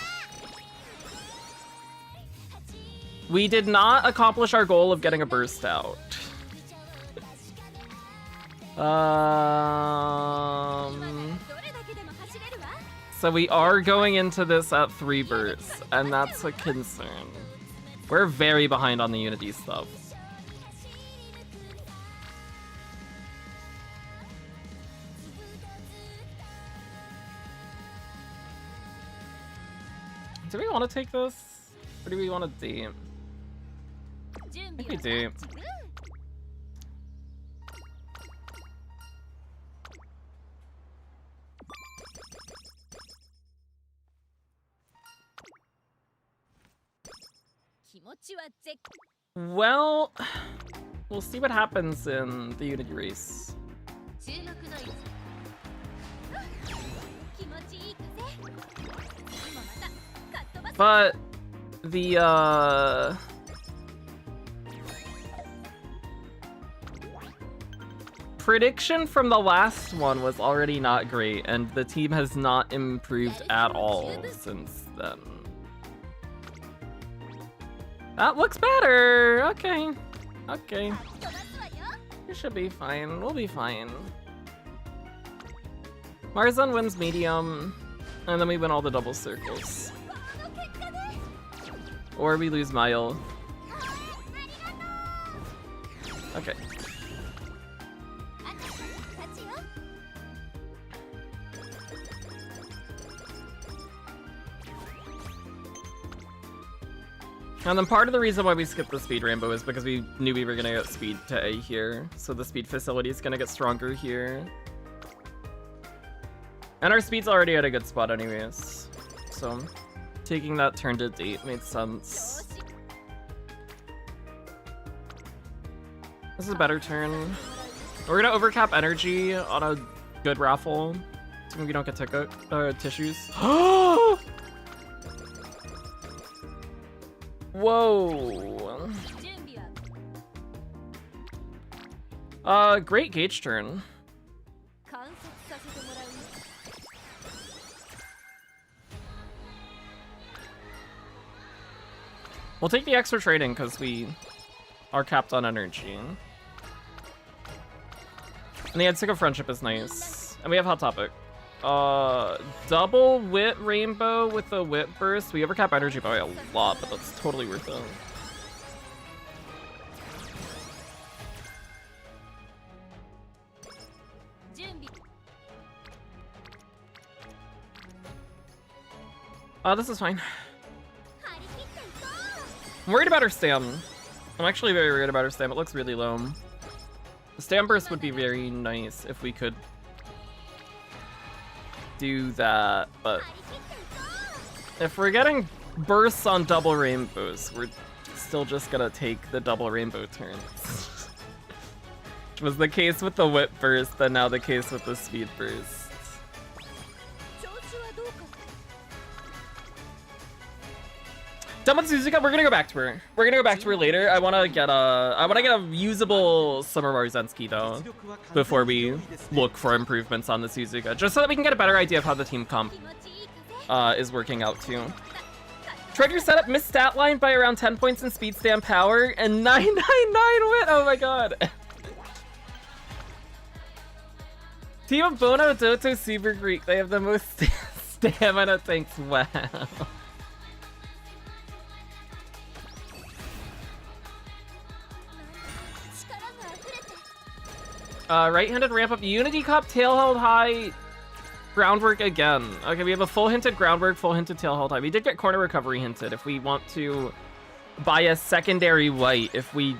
We did not accomplish our goal of getting a burst out. So we are going into this at 3 bursts, and that's a concern. We're very behind on the Unity stuff. Do we want to take this? Or do we want to date? I think we date. Well, we'll see what happens in the Unity race. But the prediction from the last one was already not great, and the team has not improved at all since then. That looks better. Okay. Okay. We should be fine. We'll be fine. Marzan wins medium, and then we win all the double circles. Or we lose Mile. Okay. And then part of the reason why we skipped the speed rainbow is because we knew we were gonna get speed to A here. So the speed facility is gonna get stronger here. And our speed's already at a good spot anyways. So taking that turn to date made sense. This is a better turn. We're gonna overcap energy on a good raffle. So we don't get tissues. Whoa. Great gauge turn. We'll take the extra trading because we are capped on energy. And the Headstick of Friendship is nice. And we have Hot Topic. Double Wit Rainbow with a Wit Burst. We overcap energy by a lot, but that's totally worth it. This is fine. I'm worried about her stam. I'm actually very worried about her stam. It looks really low. The stam burst would be very nice if we could do that, but if we're getting bursts on double rainbows, we're still just gonna take the double rainbow turns. Which was the case with the whip burst, and now the case with the speed burst. Done with Suzuka, we're gonna go back to her. We're gonna go back to her later. I wanna get a usable Summer Maruzensky though, before we look for improvements on the Suzuka, just so that we can get a better idea of how the team comp is working out too. Treasure setup missed stat line by around 10 points in speed stam power and 999 wit. Oh my god. Team of Bono, Doto, Super Greek. They have the most stamina tanks. Wow. Right-handed ramp up, Unity Cup, tail held high, groundwork again. Okay, we have a full hinted groundwork, full hinted tail held high. We did get corner recovery hinted if we want to buy a secondary white if we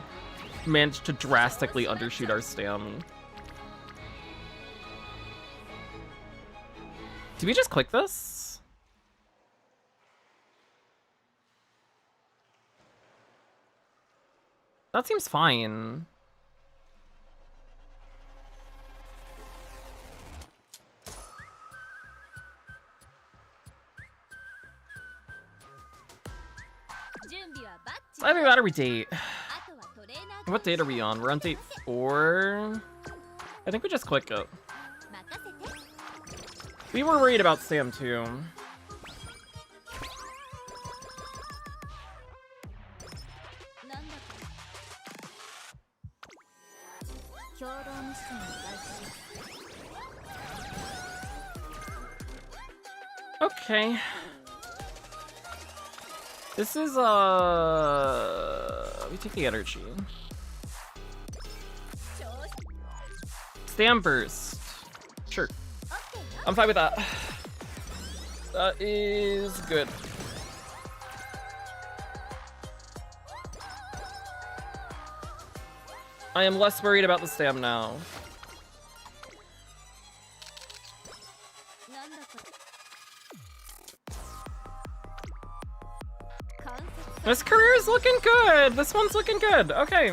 manage to drastically undershoot our stam. Did we just click this? That seems fine. I think battery date. What date are we on? We're on date 4. I think we just click it. We were worried about Sam too. Okay. This is, we take the energy. Stam burst. Sure. I'm fine with that. That is good. I am less worried about the stam now. This career is looking good. This one's looking good. Okay.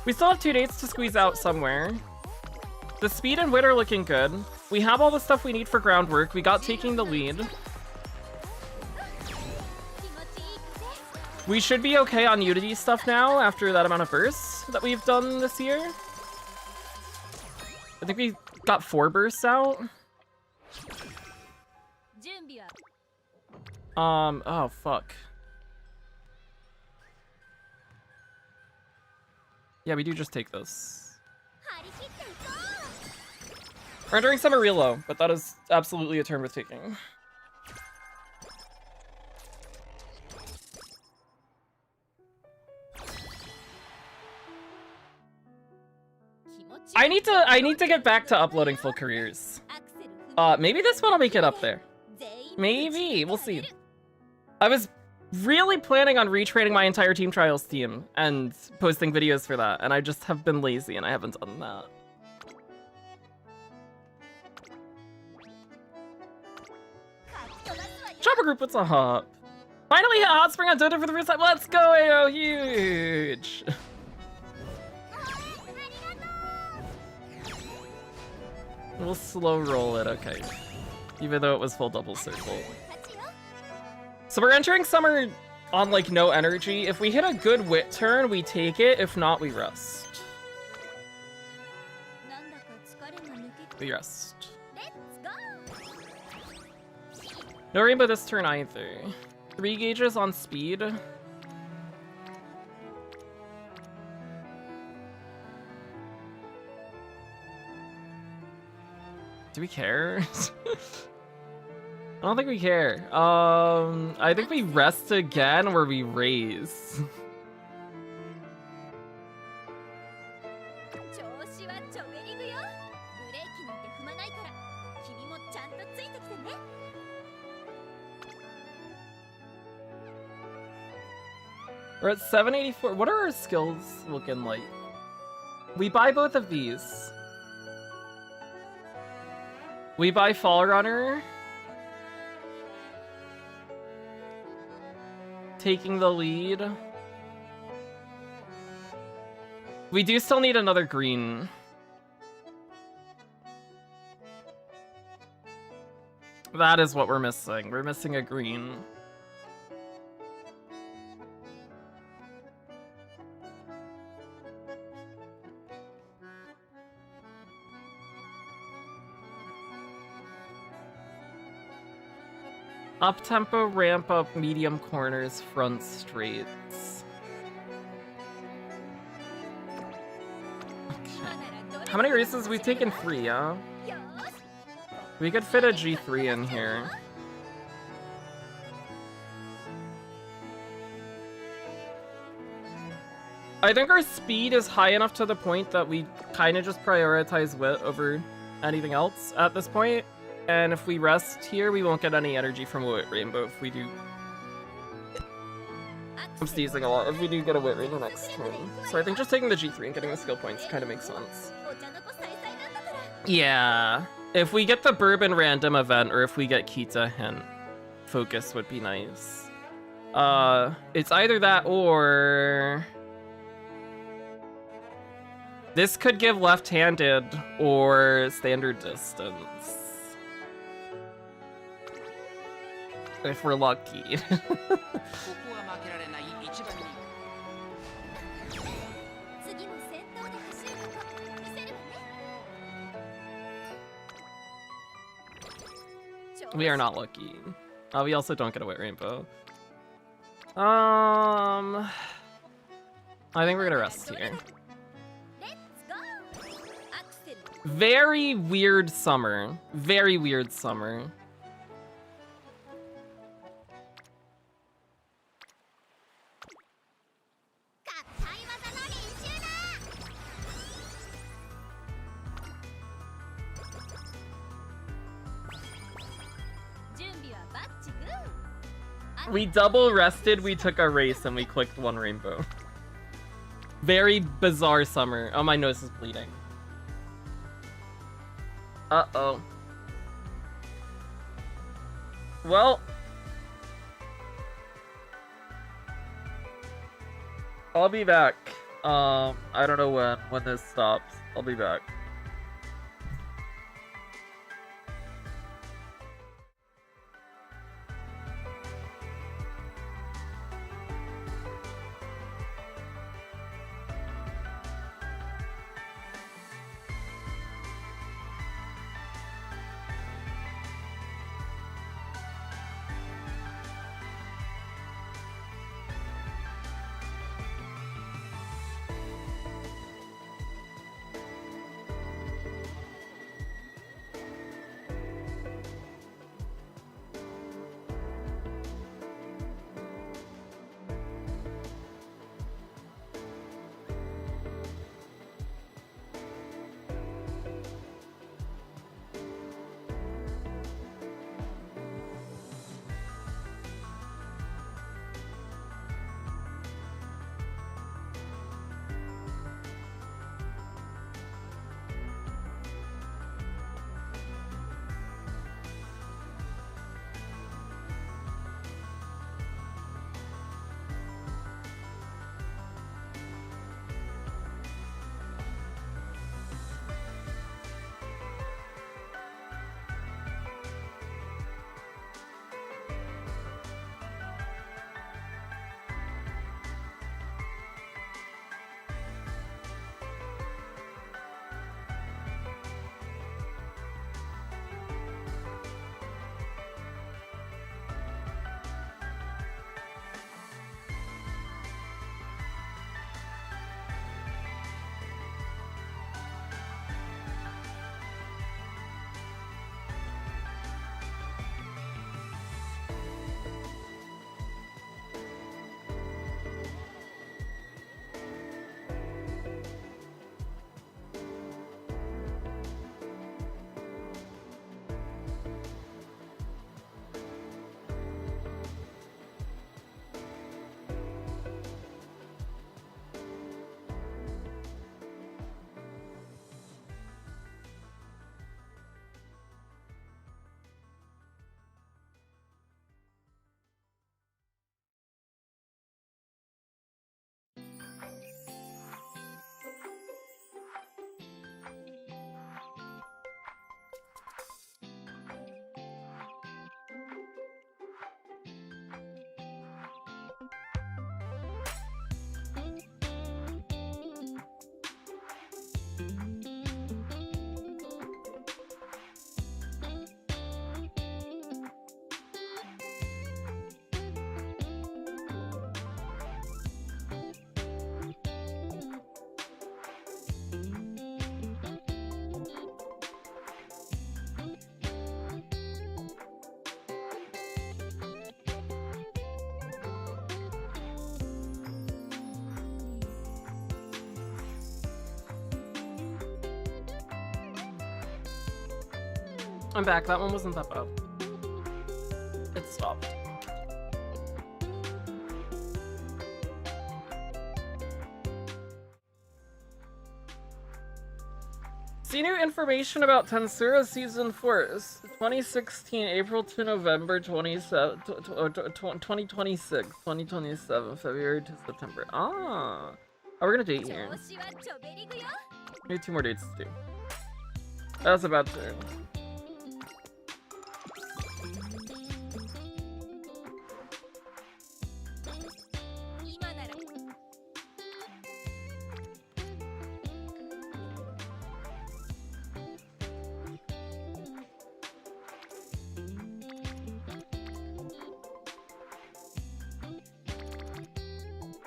We still have 2 dates to squeeze out somewhere. The speed and wit are looking good. We have all the stuff we need for groundwork. We got taking the lead. We should be okay on Unity stuff now after that amount of bursts that we've done this year. I think we got 4 bursts out. Oh fuck. Yeah, we do just take this. We're entering summer real low, but that is absolutely a turn worth taking. I need to get back to uploading full careers. Maybe this one will make it up there. Maybe, we'll see. I was really planning on retraining my entire Team Trials team and posting videos for that, and I just have been lazy and I haven't done that. Chopper group, what's up? Finally hit Hot Spring on Dota for the first time. Let's go, AO, huge! We'll slow roll it, okay. Even though it was full double circle. So we're entering summer on like no energy. If we hit a good wit turn, we take it. If not, we rest. We rest. No rainbow this turn either. 3 gauges on speed. Do we care? I don't think we care. I think we rest again or we raise. We're at 784. What are our skills looking like? We buy both of these. We buy Fall Runner. Taking the lead. We do still need another green. That is what we're missing. We're missing a green. Up tempo, ramp up, medium corners, front straights. Okay. How many races? We've taken 3, yeah? We could fit a G3 in here. I think our speed is high enough to the point that we kind of just prioritize wit over anything else at this point. And if we rest here, we won't get any energy from Wit Rainbow if we do. I'm sneezing a lot if we do get a Wit Ray the next turn. So I think just taking the G3 and getting the skill points kind of makes sense. Yeah. If we get the Bourbon random event, or if we get Kita hint, focus would be nice. It's either that or... This could give left-handed or standard distance. If we're lucky. We are not lucky. We also don't get a Wet Rainbow. I think we're gonna rest here. Very weird summer. Very weird summer. We double rested, we took a race, and we clicked one rainbow. Very bizarre summer. Oh, my nose is bleeding. Uh-oh. Well. I'll be back. I don't know when this stops. I'll be back. I'm back. That one wasn't that bad. It stopped. See new information about Tensura Season 4. 2016, April to November 2026. 2027, February to September. Ah! Oh, we're gonna date here. We have 2 more dates to do. That's about turn.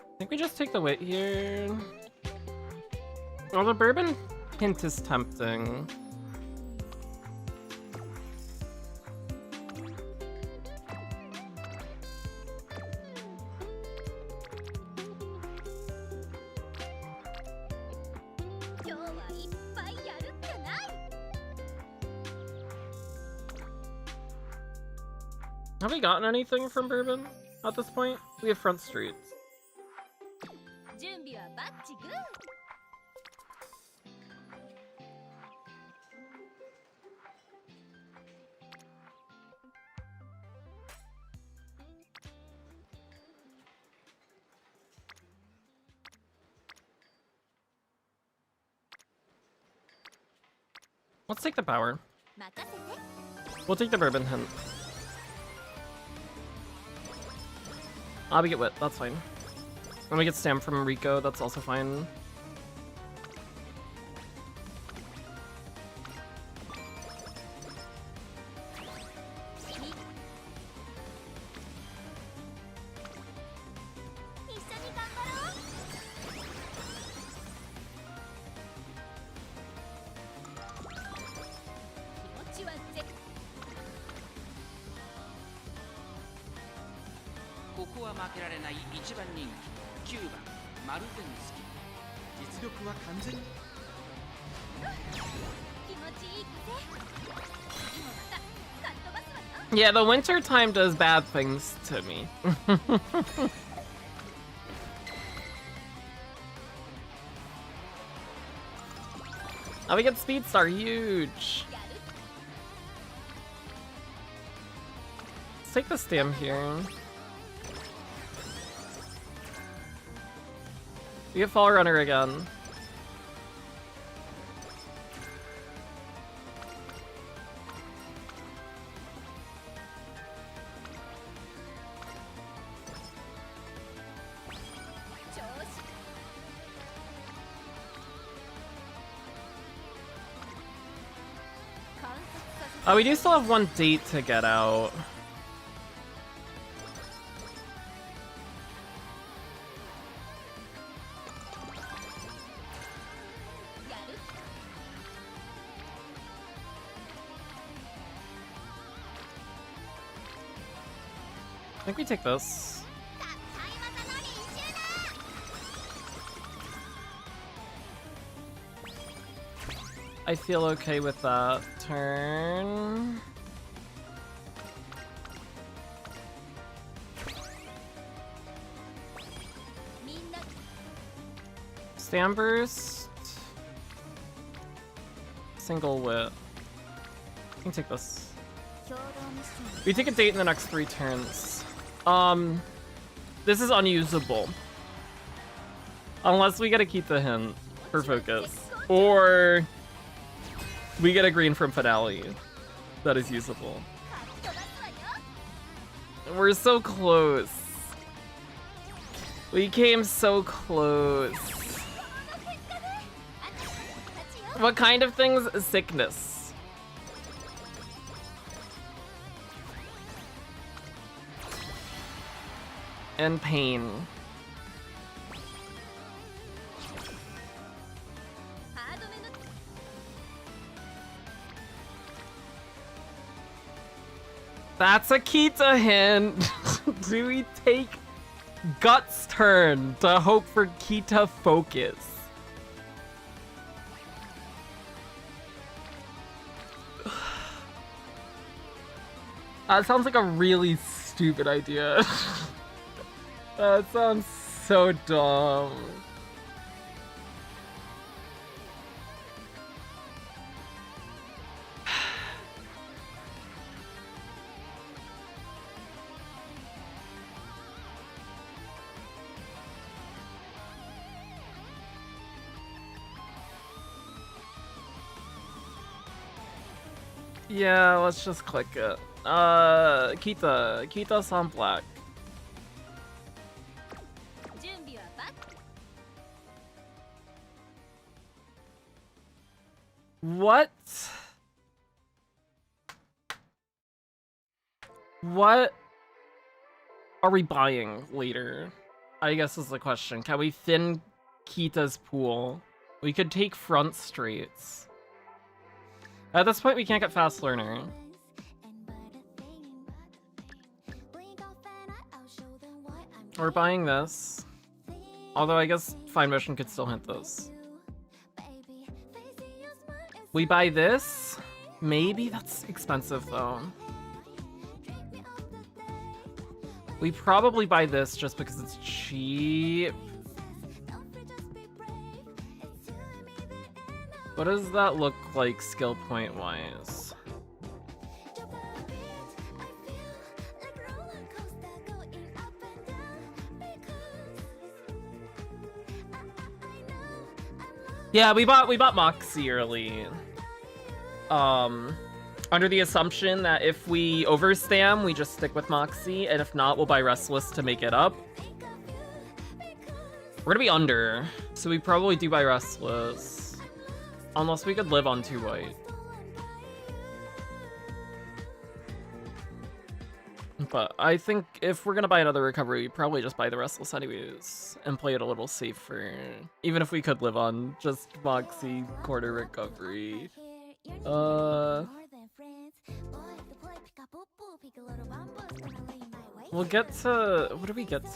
I think we just take the wit here. Well, the bourbon hint is tempting. Have we gotten anything from bourbon at this point? We have front streets. Let's take the power. We'll take the bourbon hint. We get wit, that's fine. And we get stamp from Rico, that's also fine. Yeah, the winter time does bad things to me. Oh, we get Speed Star, huge. Let's take the stem here. We get Fall Runner again. We do still have 1 date to get out. I think we take this. I feel okay with that turn. Stand burst. Single wit. I can take this. We take a date in the next 3 turns. This is unusable. Unless we gotta keep the hint for focus. Or we get a green from Finale. That is usable. We're so close. We came so close. What kind of things? Sickness. And pain. That's a Kita hint. Do we take Guts turn to hope for Kita focus? That sounds like a really stupid idea. That sounds so dumb. Yeah, let's just click it. Kita's on black. What? What are we buying later? I guess is the question. Can we thin Kita's pool? We could take front straights. At this point, we can't get fast learner. We're buying this. Although I guess fine motion could still hint this. We buy this? Maybe that's expensive though. We probably buy this just because it's cheap. What does that look like skill point wise? Yeah, we bought Moxie early. Under the assumption that if we overstam, we just stick with Moxie, and if not, we'll buy Restless to make it up. We're gonna be under, so we probably do buy Restless. Unless we could live on 2 white. But I think if we're gonna buy another recovery, we probably just buy the Restless anyways, and play it a little safer. Even if we could live on just Moxie quarter recovery. We'll get to... what do we get to?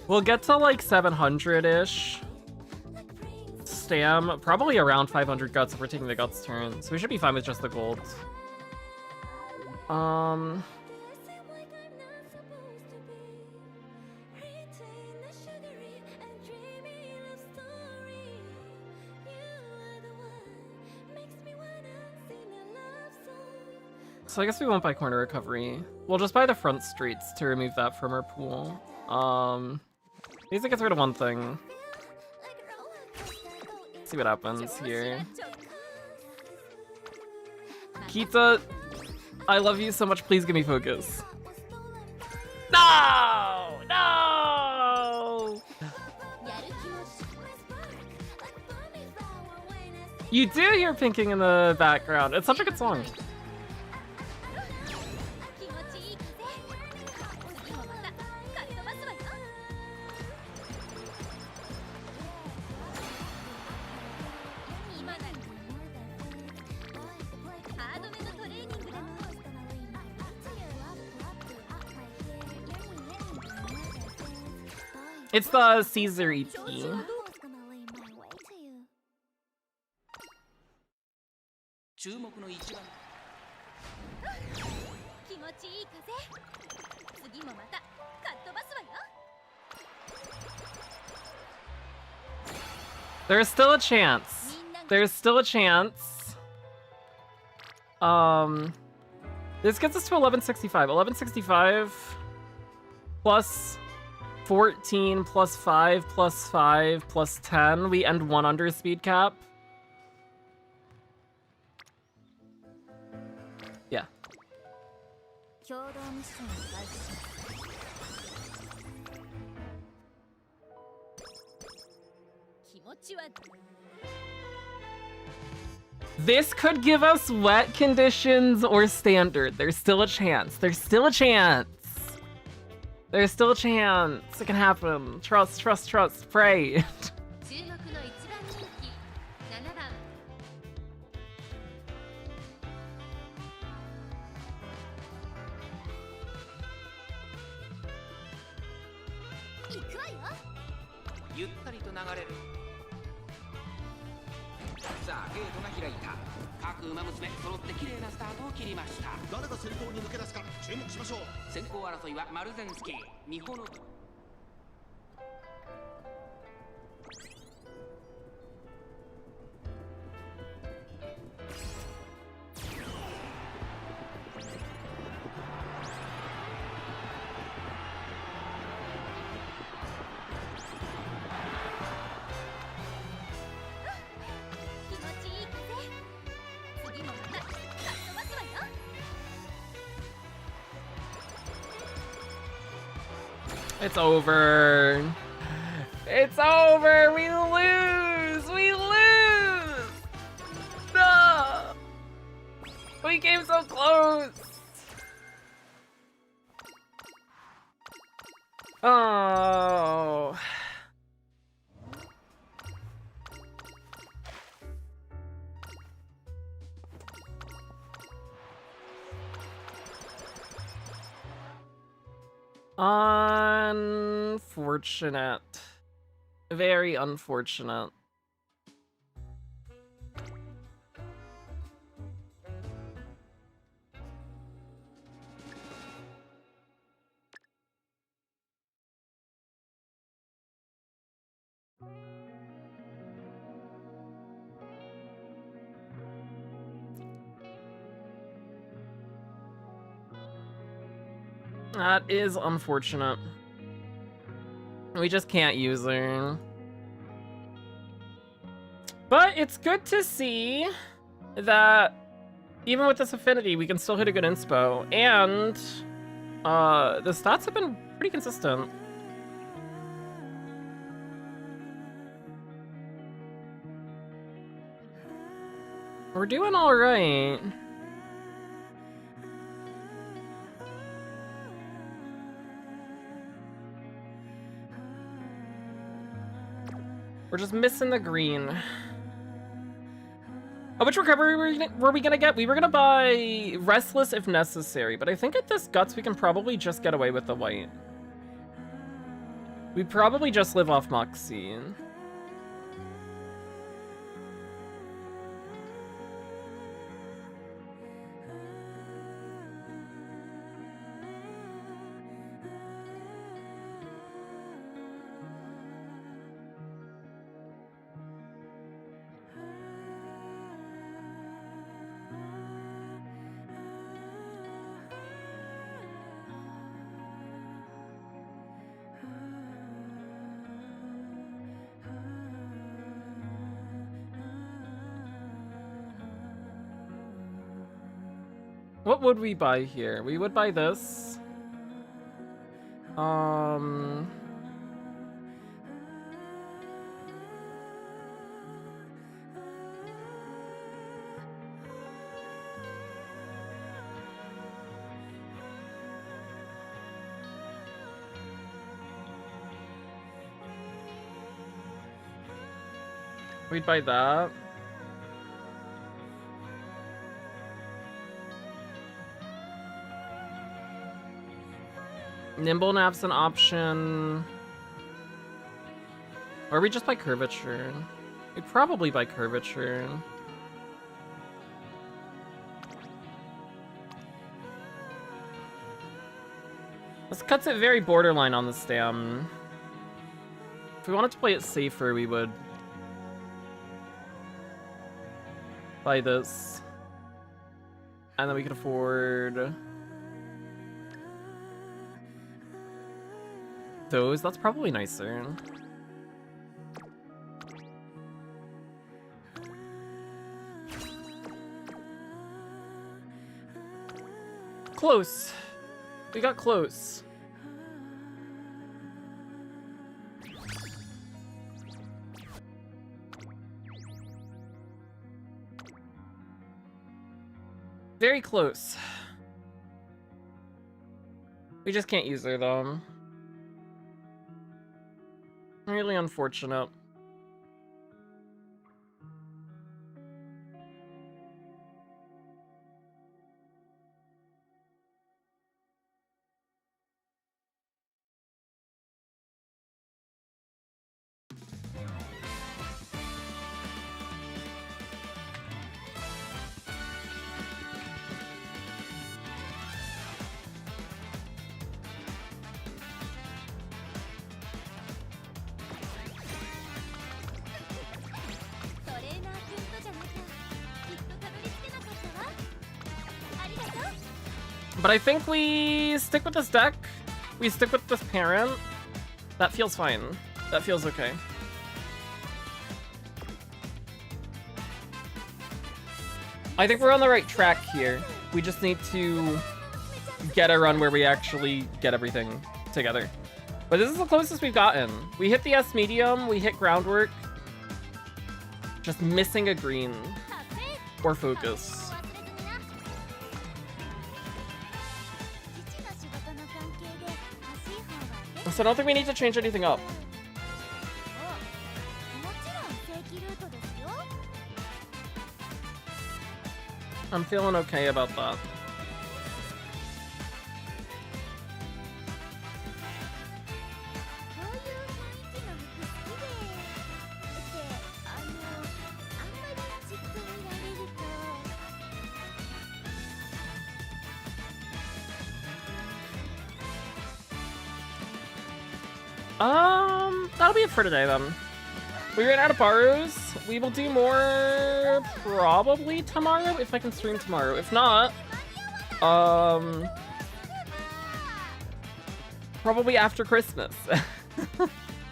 We'll get to like 700-ish. Stam, probably around 500 guts if we're taking the guts turn. So we should be fine with just the gold. So I guess we won't buy corner recovery. We'll just buy the front streets to remove that from our pool. At least it gets rid of one thing. Let's see what happens here. Kita, I love you so much. Please give me focus. No! No! You do hear pinking in the background. It's such a good song. It's the Caesar EP. There's still a chance. There's still a chance. This gets us to 1165. 1165 plus 14 plus 5 plus 5 plus 10. We end 1 under speed cap. Yeah. This could give us wet conditions or standard. There's still a chance. There's still a chance. There's still a chance. It can happen. Trust, trust, trust. Pray. It's over. It's over. We lose. We lose. No. We came so close. Oh. Unfortunate. Very unfortunate. That is unfortunate. We just can't use her. But it's good to see that even with this affinity, we can still hit a good inspo. And the stats have been pretty consistent. We're doing all right. We're just missing the green. How much recovery were we gonna get? We were gonna buy Restless if necessary, but I think at this Guts we can probably just get away with the white. We probably just live off Moxie. What would we buy here? We would buy this. We'd buy that. Nimble Nap's an option. Or we just buy Curvature. We'd probably buy Curvature. This cuts it very borderline on the stam. If we wanted to play it safer, we would buy this. And then we could afford those. That's probably nicer. Close. We got close. Very close. We just can't use her though. Really unfortunate. But I think we stick with this deck. We stick with this parent. That feels fine. That feels okay. I think we're on the right track here. We just need to get a run where we actually get everything together. But this is the closest we've gotten. We hit the S medium, we hit groundwork. Just missing a green. Or focus. So I don't think we need to change anything up. I'm feeling okay about that. That'll be it for today then. We ran out of borrows. We will do more probably tomorrow if I can stream tomorrow. If not, probably after Christmas.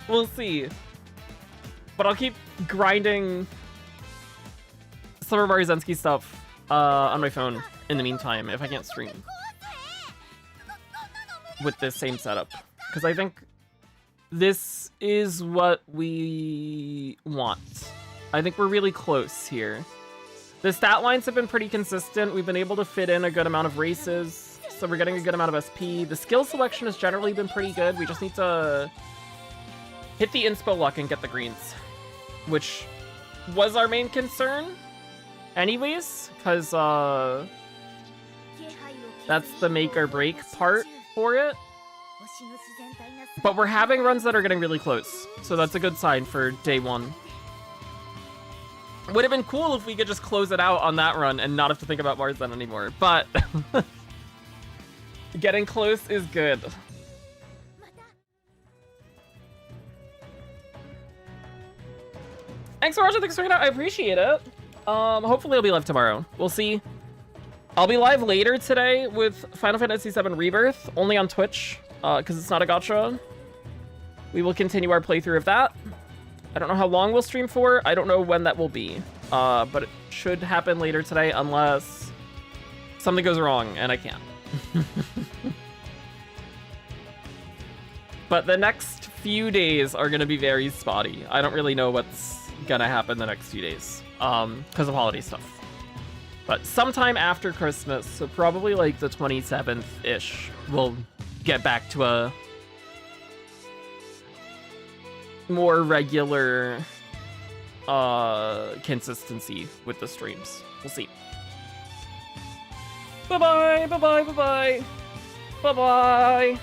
We'll see. But I'll keep grinding some of Maruzensky stuff on my phone in the meantime if I can't stream with this same setup. Because I think this is what we want. I think we're really close here. The stat lines have been pretty consistent. We've been able to fit in a good amount of races, so we're getting a good amount of SP. The skill selection has generally been pretty good. We just need to hit the inspo luck and get the greens, which was our main concern anyways, because that's the make or break part for it. But we're having runs that are getting really close, so that's a good sign for day one. Would have been cool if we could just close it out on that run and not have to think about Marzen anymore, but getting close is good. Thanks for watching, thanks for hanging out, I appreciate it. Hopefully I'll be live tomorrow. We'll see. I'll be live later today with Final Fantasy VII Rebirth, only on Twitch, because it's not a gacha. We will continue our playthrough of that. I don't know how long we'll stream for. I don't know when that will be, but it should happen later today unless something goes wrong and I can't. But the next few days are going to be very spotty. I don't really know what's going to happen the next few days because of holiday stuff. But sometime after Christmas, so probably like the 27th-ish, we'll get back to a more regular consistency with the streams. We'll see. Bye-bye, bye-bye, bye-bye. Bye-bye.